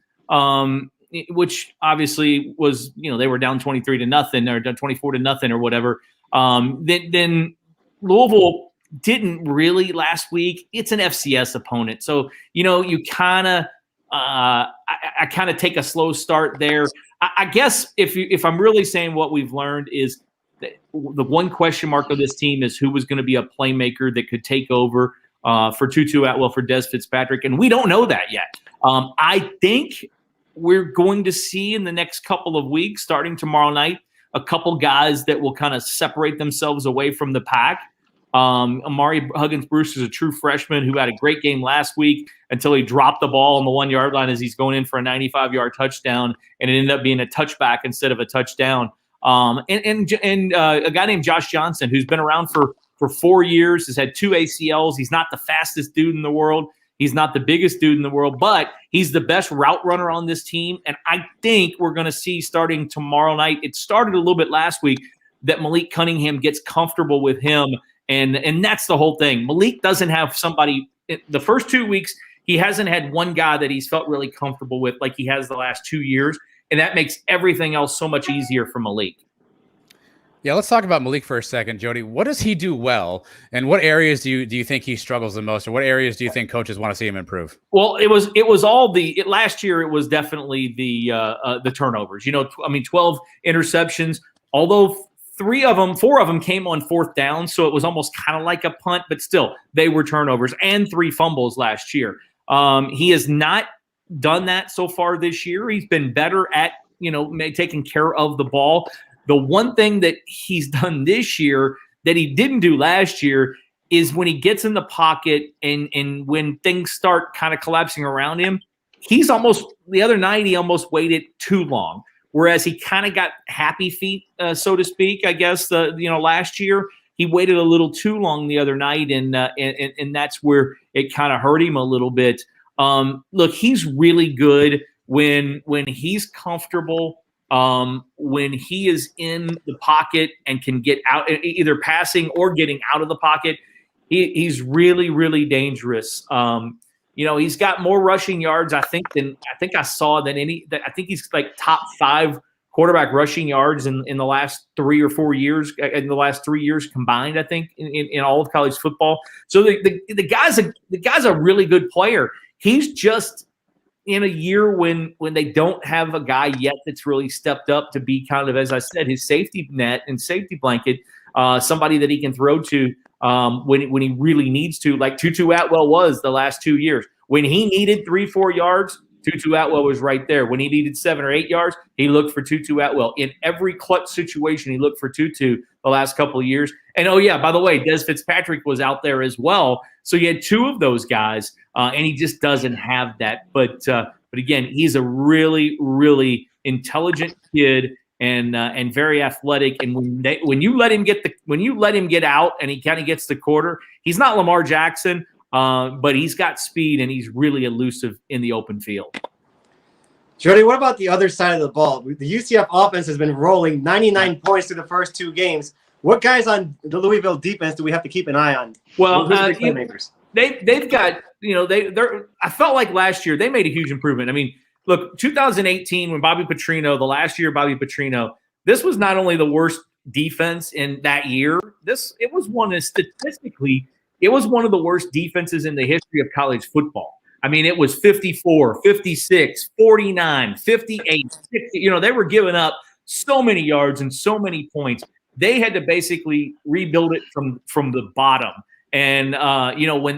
which obviously was, they were down 23-0 or 24-0 or whatever, then Louisville didn't really last week. It's an FCS opponent. So, you kind of I kind of take a slow start there. I guess if I'm really saying what we've learned is that the one question mark of this team is who was going to be a playmaker that could take over for Tutu Atwell, for Des Fitzpatrick, and we don't know that yet. I think we're going to see in the next couple of weeks, starting tomorrow night, a couple guys that will kind of separate themselves away from the pack. Amari Huggins-Bruce is a true freshman who had a great game last week until he dropped the ball on the 1-yard line as he's going in for a 95-yard touchdown, and it ended up being a touchback instead of a touchdown. And a guy named Josh Johnson, who's been around for 4 years, has had 2 ACLs. He's not the fastest dude in the world. He's not the biggest dude in the world, but he's the best route runner on this team. And I think we're going to see starting tomorrow night, it started a little bit last week, that Malik Cunningham gets comfortable with him. And that's the whole thing. Malik doesn't have somebody – the first 2 weeks, he hasn't had one guy that he's felt really comfortable with like he has the last 2 years. And that makes everything else so much easier for Malik. Yeah, let's talk about Malik for a second, Jody. What does he do well, and what areas do you think he struggles the most, or what areas do you think coaches want to see him improve? Well, it was all last year. It was definitely the turnovers. 12 interceptions. Although 4 of them came on 4th down, so it was almost kind of like a punt, but still they were turnovers, and 3 fumbles last year. He has not done that so far this year. He's been better at taking care of the ball. The one thing that he's done this year that he didn't do last year is when he gets in the pocket and when things start kind of collapsing around him, the other night he almost waited too long. Whereas he kind of got happy feet, so to speak, I guess, last year. He waited a little too long the other night, and that's where it kind of hurt him a little bit. Look, he's really good when he's comfortable. When he is in the pocket and can get out, either passing or getting out of the pocket, he's really, really dangerous. He's got more rushing yards, I think I saw than I think he's like top 5 quarterback rushing yards in the last 3 or 4 years, in the last 3 years combined, I think, in all of college football. So the guy's a really good player. He's just in a year when they don't have a guy yet that's really stepped up to be kind of, as I said, his safety net and safety blanket, somebody that he can throw to when he really needs to, like Tutu Atwell was the last 2 years. When he needed 3-4 yards, Tutu Atwell was right there. When he needed 7 or 8 yards, he looked for Tutu Atwell. In every clutch situation, he looked for Tutu the last couple of years. And, oh, yeah, by the way, Des Fitzpatrick was out there as well. So you had 2 of those guys, and he just doesn't have that. But again, he's a really, really intelligent kid and very athletic. And when you let him get out and he kind of gets the quarter, he's not Lamar Jackson, but he's got speed and he's really elusive in the open field. Jody, what about the other side of the ball? The UCF offense has been rolling 99 points through the first 2 games. What guys on the Louisville defense do we have to keep an eye on? Well, Who's the playmakers? they've got, they're. I felt like last year they made a huge improvement. I mean, look, 2018 when Bobby Petrino, the last year of Bobby Petrino, this was not only the worst defense in that year. It was one of the worst defenses in the history of college football. I mean, it was 54, 56, 49, 58, 60. They were giving up so many yards and so many points. They had to basically rebuild it from the bottom. And,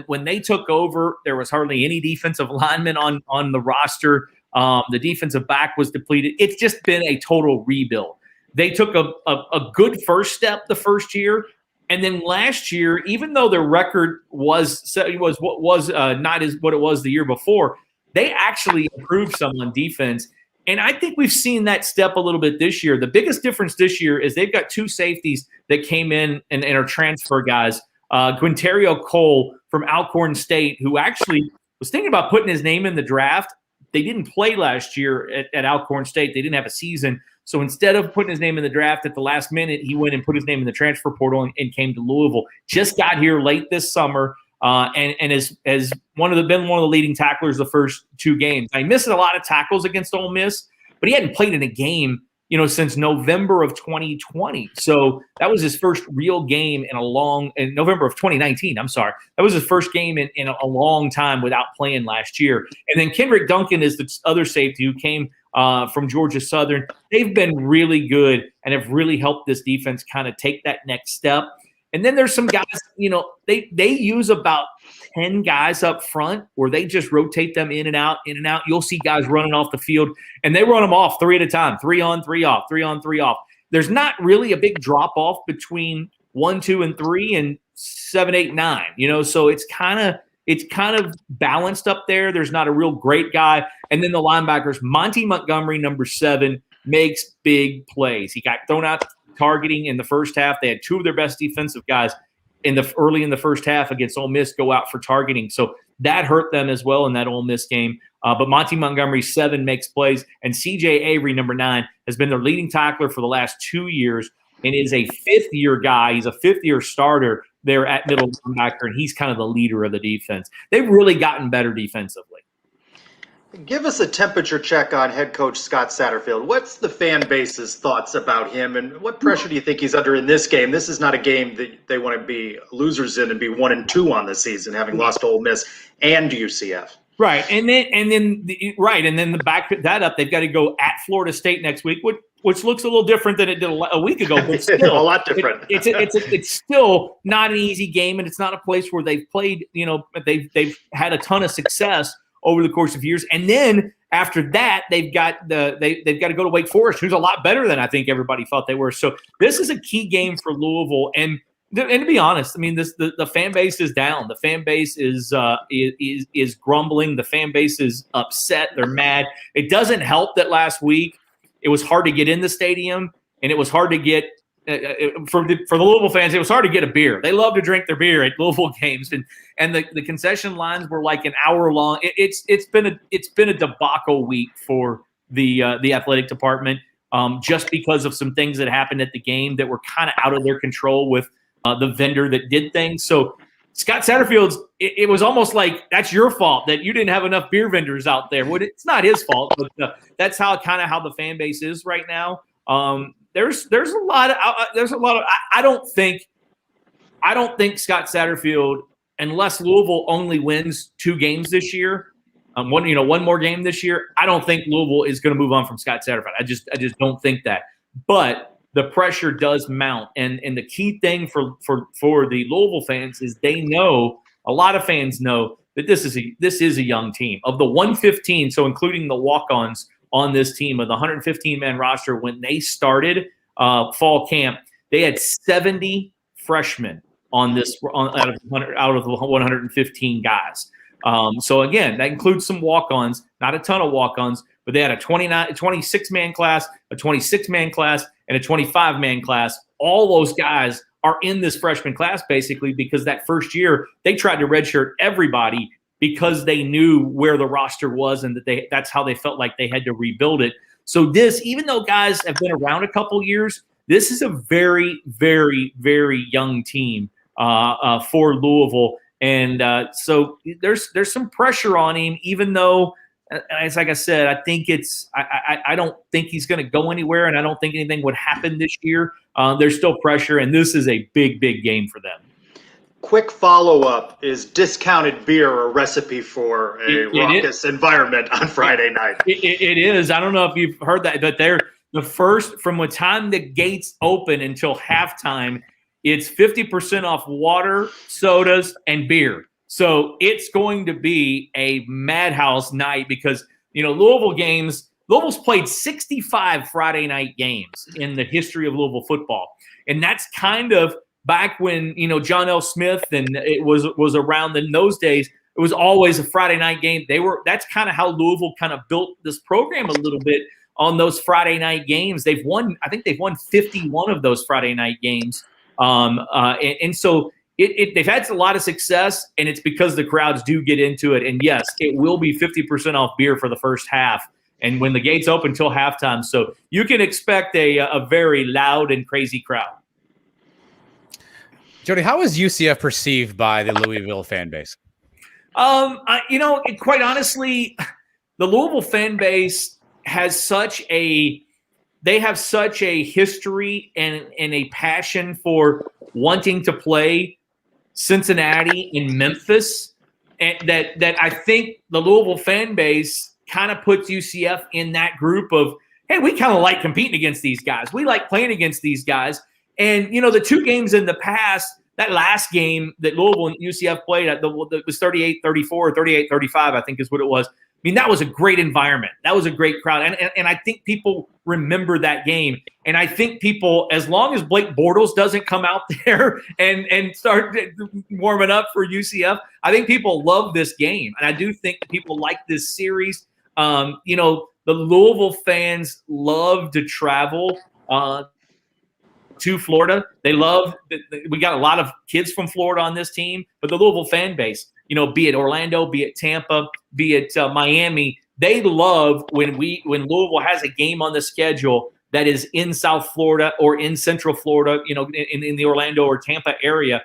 when they took over, there was hardly any defensive linemen on the roster. The defensive back was depleted. It's just been a total rebuild. They took a good first step the first year. And then last year, even though their record was not as what it was the year before, they actually improved some on defense. And I think we've seen that step a little bit this year. The biggest difference this year is they've got two safeties that came in and are transfer guys. Quinterio Cole from Alcorn State, who actually was thinking about putting his name in the draft. They didn't play last year at Alcorn State. They didn't have a season. So instead of putting his name in the draft at the last minute, he went and put his name in the transfer portal and came to Louisville. Just got here late this summer and has been one of the leading tacklers the first two games. He missed a lot of tackles against Ole Miss, but he hadn't played in a game since November of 2020. So that was his first real game in November of 2019. I'm sorry. That was his first game in a long time without playing last year. And then Kendrick Duncan is the other safety who came from Georgia Southern. They've been really good and have really helped this defense kind of take that next step. And then there's some guys, they use about 10 guys up front where they just rotate them in and out. You'll see guys running off the field, and they run them off 3 at a time, 3 on, 3 off, 3 on, 3 off. There's not really a big drop off between 1, 2, and 3 and 7, 8, 9. So it's kind of balanced up there. There's not a real great guy. And then the linebackers, Monty Montgomery, number 7, makes big plays. He got thrown out targeting in the first half. They had two of their best defensive guys early in the first half against Ole Miss go out for targeting. So that hurt them as well in that Ole Miss game. But Monty Montgomery, 7, makes plays. And C.J. Avery, number 9, has been their leading tackler for the last 2 years and is a fifth-year guy. He's a fifth-year starter there at middle linebacker, and he's kind of the leader of the defense. They've really gotten better defensively. Give us a temperature check on head coach Scott Satterfield. What's the fan base's thoughts about him, and what pressure do you think he's under in this game? This is not a game that they want to be losers in and be 1-2 on the season, having lost to Ole Miss and UCF. Right, and then the back that up, they've got to go at Florida State next week, which looks a little different than it did a week ago, but still a lot different. It's still not an easy game, and it's not a place where they've played. They've had a ton of success over the course of years, and then after that, they've got to go to Wake Forest, who's a lot better than I think everybody thought they were. So this is a key game for Louisville, and to be honest, I mean, the fan base is down. The fan base is grumbling. The fan base is upset. They're mad. It doesn't help that last week it was hard to get in the stadium, and it was hard to get for the Louisville fans. It was hard to get a beer. They love to drink their beer at Louisville games, and the concession lines were like an hour long. It's been a debacle week for the athletic department, just because of some things that happened at the game that were kind of out of their control with the vendor that did things. So Scott Satterfield's, it was almost like that's your fault that you didn't have enough beer vendors out there. Well, it's not his fault, but that's how the fan base is right now. There's a lot of I don't think Scott Satterfield, unless Louisville only wins 2 games this year, one more game this year, I don't think Louisville is going to move on from Scott Satterfield. I just don't think that. But the pressure does mount, and the key thing for the Louisville fans is they know, a lot of fans know, that this is a young team. Of the 115, so including the walk-ons on this team, of the 115-man roster, when they started fall camp, they had 70 freshmen out of the 115 guys. So again, that includes some walk-ons, not a ton of walk-ons, but they had a 26-man class, a 26-man class, and a 25-man class. All those guys are in this freshman class basically because that first year they tried to redshirt everybody because they knew where the roster was and that's how they felt like they had to rebuild it. So even though guys have been around a couple years, this is a very, very, very young team for Louisville. And so there's some pressure on him, even though, as like I said, I think I don't think he's going to go anywhere, and I don't think anything would happen this year. There's still pressure, and this is a big, big game for them. Quick follow-up: is discounted beer a recipe for a raucous environment on Friday night? It is. I don't know if you've heard that, but they're the first from the time the gates open until halftime. It's 50% off water, sodas, and beer. So it's going to be a madhouse night because, Louisville's played 65 Friday night games in the history of Louisville football. And that's kind of back when, John L. Smith and it was around in those days. It was always a Friday night game. That's kind of how Louisville kind of built this program a little bit on those Friday night games. They've won 51 of those Friday night games. And so they've had a lot of success, and it's because the crowds do get into it. And yes, it will be 50% off beer for the first half, and when the gates open until halftime. So you can expect a very loud and crazy crowd. Jody, how is UCF perceived by the Louisville fan base? Quite honestly, the Louisville fan base has such a history and a passion for wanting to play Cincinnati and Memphis, and that I think the Louisville fan base kind of puts UCF in that group of, hey, we kind of like competing against these guys. We like playing against these guys. And, the two games in the past, that last game that Louisville and UCF played, it was 38-34 or 38-35, I think is what it was. I mean, that was a great environment. That was a great crowd. And I think people remember that game. And I think people, as long as Blake Bortles doesn't come out there and start warming up for UCF, I think people love this game. And I do think people like this series. The Louisville fans love to travel to Florida. They love – we got a lot of kids from Florida on this team, but the Louisville fan base – be it Orlando, be it Tampa, be it Miami, they love when Louisville has a game on the schedule that is in South Florida or in Central Florida, in the Orlando or Tampa area.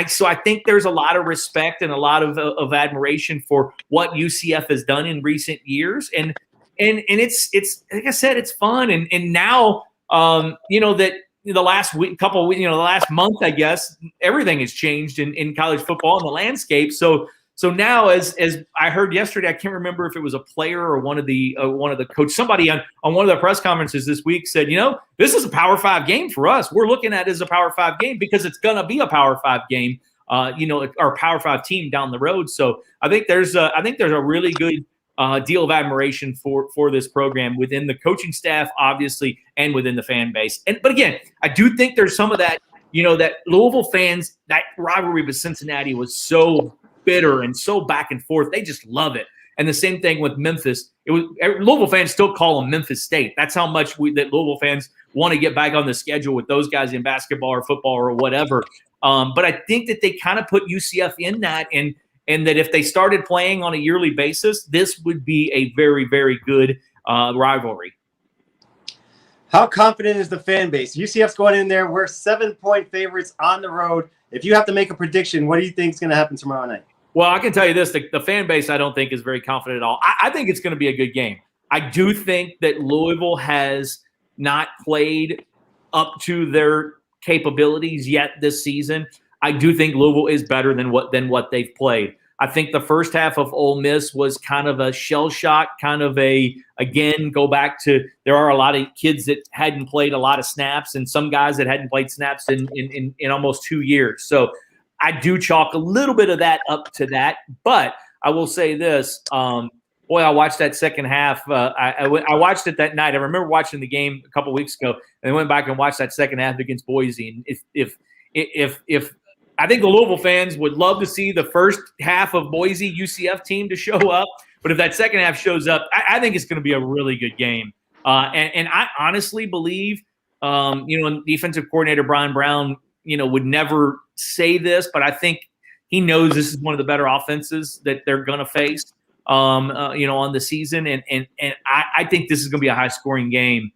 So I think there's a lot of respect and a lot of admiration for what UCF has done in recent years. And it's like I said, it's fun. And now, that the last week, the last month, I guess, everything has changed in college football and the landscape. So now, as I heard yesterday, I can't remember if it was a player or one of the coach, somebody on one of the press conferences this week said, this is a Power 5 game for us. We're looking at it as a Power 5 game because it's going to be a Power 5 game, our Power 5 team down the road. So I think there's a really good deal of admiration for this program within the coaching staff, obviously, and within the fan base. But again, I do think there's some of that, that Louisville fans, that rivalry with Cincinnati was so bitter and so back and forth. They just love it. And the same thing with Memphis. Louisville fans still call them Memphis State. That's how much that Louisville fans want to get back on the schedule with those guys in basketball or football or whatever. But I think that they kind of put UCF in that, and that if they started playing on a yearly basis, this would be a very, very good rivalry. How confident is the fan base? UCF's going in there. We're 7-point favorites on the road. If you have to make a prediction, what do you think is going to happen tomorrow night? Well, I can tell you this. The fan base, I don't think, is very confident at all. I think it's going to be a good game. I do think that Louisville has not played up to their capabilities yet this season. I do think Louisville is better than what they've played. I think the first half of Ole Miss was kind of a shell shock, kind of go back to, there are a lot of kids that hadn't played a lot of snaps and some guys that hadn't played snaps in almost 2 years. So I do chalk a little bit of that up to that. But I will say this, I watched that second half. I watched it that night. I remember watching the game a couple weeks ago and I went back and watched that second half against Boise. And if I think the Louisville fans would love to see the first half of Boise UCF team to show up. But if that second half shows up, I think it's going to be a really good game. And I honestly believe, defensive coordinator Brian Brown, would never say this, but I think he knows this is one of the better offenses that they're going to face, on the season. And I think this is going to be a high scoring game.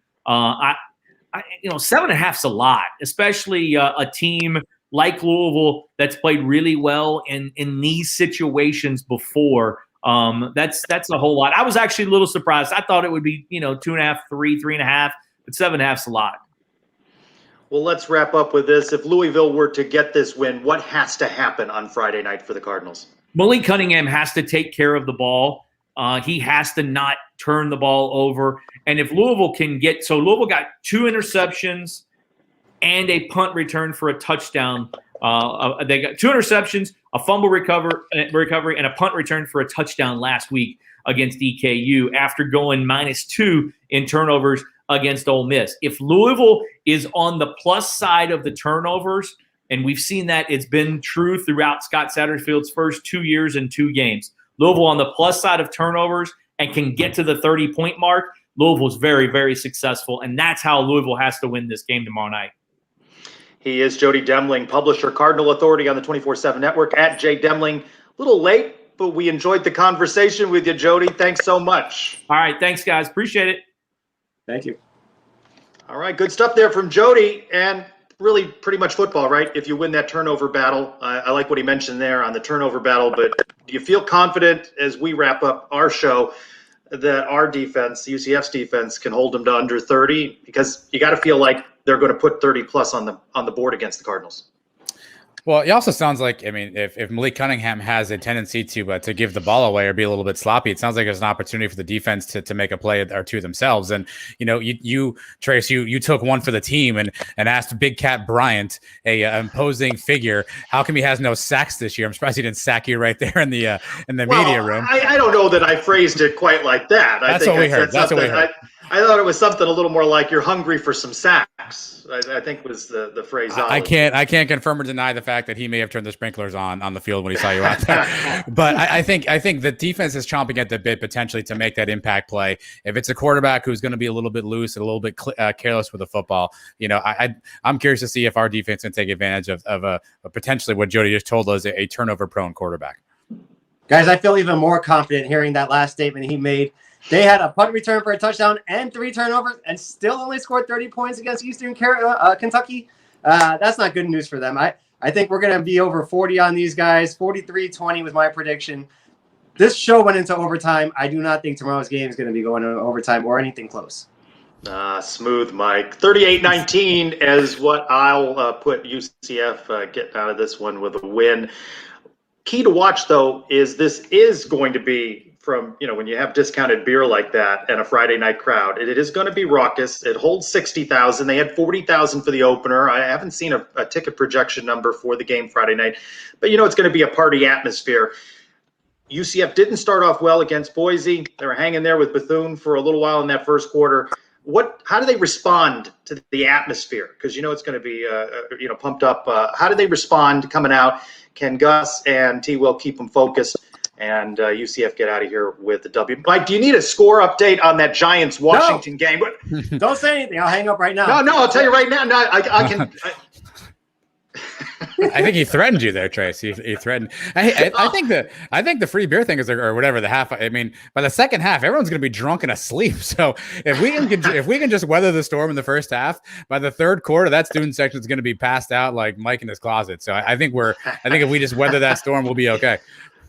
7.5's a lot, especially a team like Louisville that's played really well in these situations before. That's a whole lot. I was actually a little surprised. I thought it would be 2.5, 3.5, but 7.5's a lot. Well, let's wrap up with this. If Louisville were to get this win, what has to happen on Friday night for the Cardinals? Malik Cunningham has to take care of the ball. He has to not turn the ball over. And if Louisville can Louisville got 2 interceptions and a punt return for a touchdown. They got 2 interceptions, a fumble recovery, and a punt return for a touchdown last week against EKU after going -2 in turnovers against Ole Miss. If Louisville is on the plus side of the turnovers, and we've seen that it's been true throughout Scott Satterfield's first 2 years and 2 games. Louisville on the plus side of turnovers and can get to the 30-point mark, Louisville's very, very successful, and that's how Louisville has to win this game tomorrow night. He is Jody Demling, publisher, Cardinal Authority on the 24/7 Network, at Jay Demling. A little late, but we enjoyed the conversation with you, Jody. Thanks so much. All right, thanks, guys. Appreciate it. Thank you. All right, good stuff there from Jody, and really pretty much football, right? If you win that turnover battle, I like what he mentioned there on the turnover battle, but do you feel confident as we wrap up our show that our defense, UCF's defense, can hold them to under 30? Because you got to feel like they're going to put 30 plus on the board against the Cardinals. Well, it also sounds like, I mean, if Malik Cunningham has a tendency to give the ball away or be a little bit sloppy, it sounds like there's an opportunity for the defense to make a play or two themselves. And, you Trace, you took one for the team and asked Big Cat Bryant, a imposing figure, how come he has no sacks this year? I'm surprised he didn't sack you right there in the media room. I don't know that I phrased it quite like that. That's what we heard. I thought it was something a little more like you're hungry for some sacks. I think was the phrase. I can't confirm or deny the fact that he may have turned the sprinklers on the field when he saw you out there. But I think the defense is chomping at the bit potentially to make that impact play. If it's a quarterback who's going to be a little bit loose and a little bit careless with the football, I'm curious to see if our defense can take advantage of a potentially what Jody just told us, a turnover-prone quarterback. Guys, I feel even more confident hearing that last statement he made. They had a punt return for a touchdown and 3 turnovers and still only scored 30 points against Eastern Kentucky. That's not good news for them. I think we're going to be over 40 on these guys. 43-20 was my prediction. This show went into overtime. I do not think tomorrow's game is going to be going into overtime or anything close. Smooth, Mike. 38-19 is what I'll put UCF getting out of this one with a win. Key to watch, though, is this is going to be from, when you have discounted beer like that and a Friday night crowd, it is going to be raucous. It holds 60,000. They had 40,000 for the opener. I haven't seen a ticket projection number for the game Friday night, but it's going to be a party atmosphere. UCF didn't start off well against Boise. They were hanging there with Bethune for a little while in that first quarter. How do they respond to the atmosphere? Because it's going to be pumped up. How do they respond coming out? Can Gus and T. Will keep them focused? And UCF get out of here with the W. Mike, do you need a score update on that Giants-Washington game? Don't say anything. I'll hang up right now. No, I'll tell you right now. No, I can. I think he threatened you there, Trace. He threatened. I think the free beer thing is, or whatever, the half. I mean, by the second half, everyone's going to be drunk and asleep. So if we can just weather the storm in the first half, by the third quarter, that student section is going to be passed out like Mike in his closet. So I think if we just weather that storm, we'll be okay.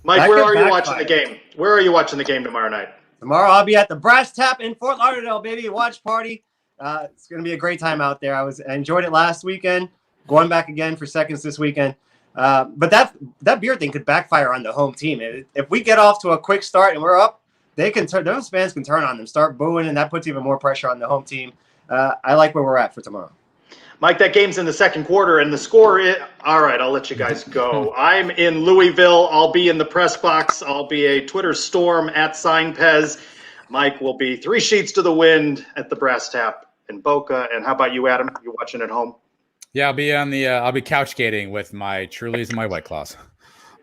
Mike, where are you watching the game? Where are you watching the game tomorrow night? Tomorrow I'll be at the Brass Tap in Fort Lauderdale, baby. Watch party. It's going to be a great time out there. I enjoyed it last weekend. Going back again for seconds this weekend. But that beer thing could backfire on the home team. If we get off to a quick start and we're up, those fans can turn on them, start booing, and that puts even more pressure on the home team. I like where we're at for tomorrow. Mike, that game's in the second quarter, and the score is – all right, I'll let you guys go. I'm in Louisville. I'll be in the press box. I'll be a Twitter storm at SignPez. Mike will be 3 sheets to the wind at the Brass Tap in Boca. And how about you, Adam? You watching at home? Yeah, I'll be couch skating with my Trulies and my White Claws.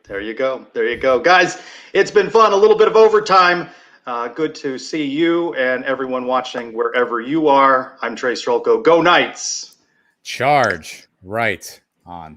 There you go. Guys, it's been fun. A little bit of overtime. Good to see you and everyone watching wherever you are. I'm Trey Strolko. Go Knights. Charge right on.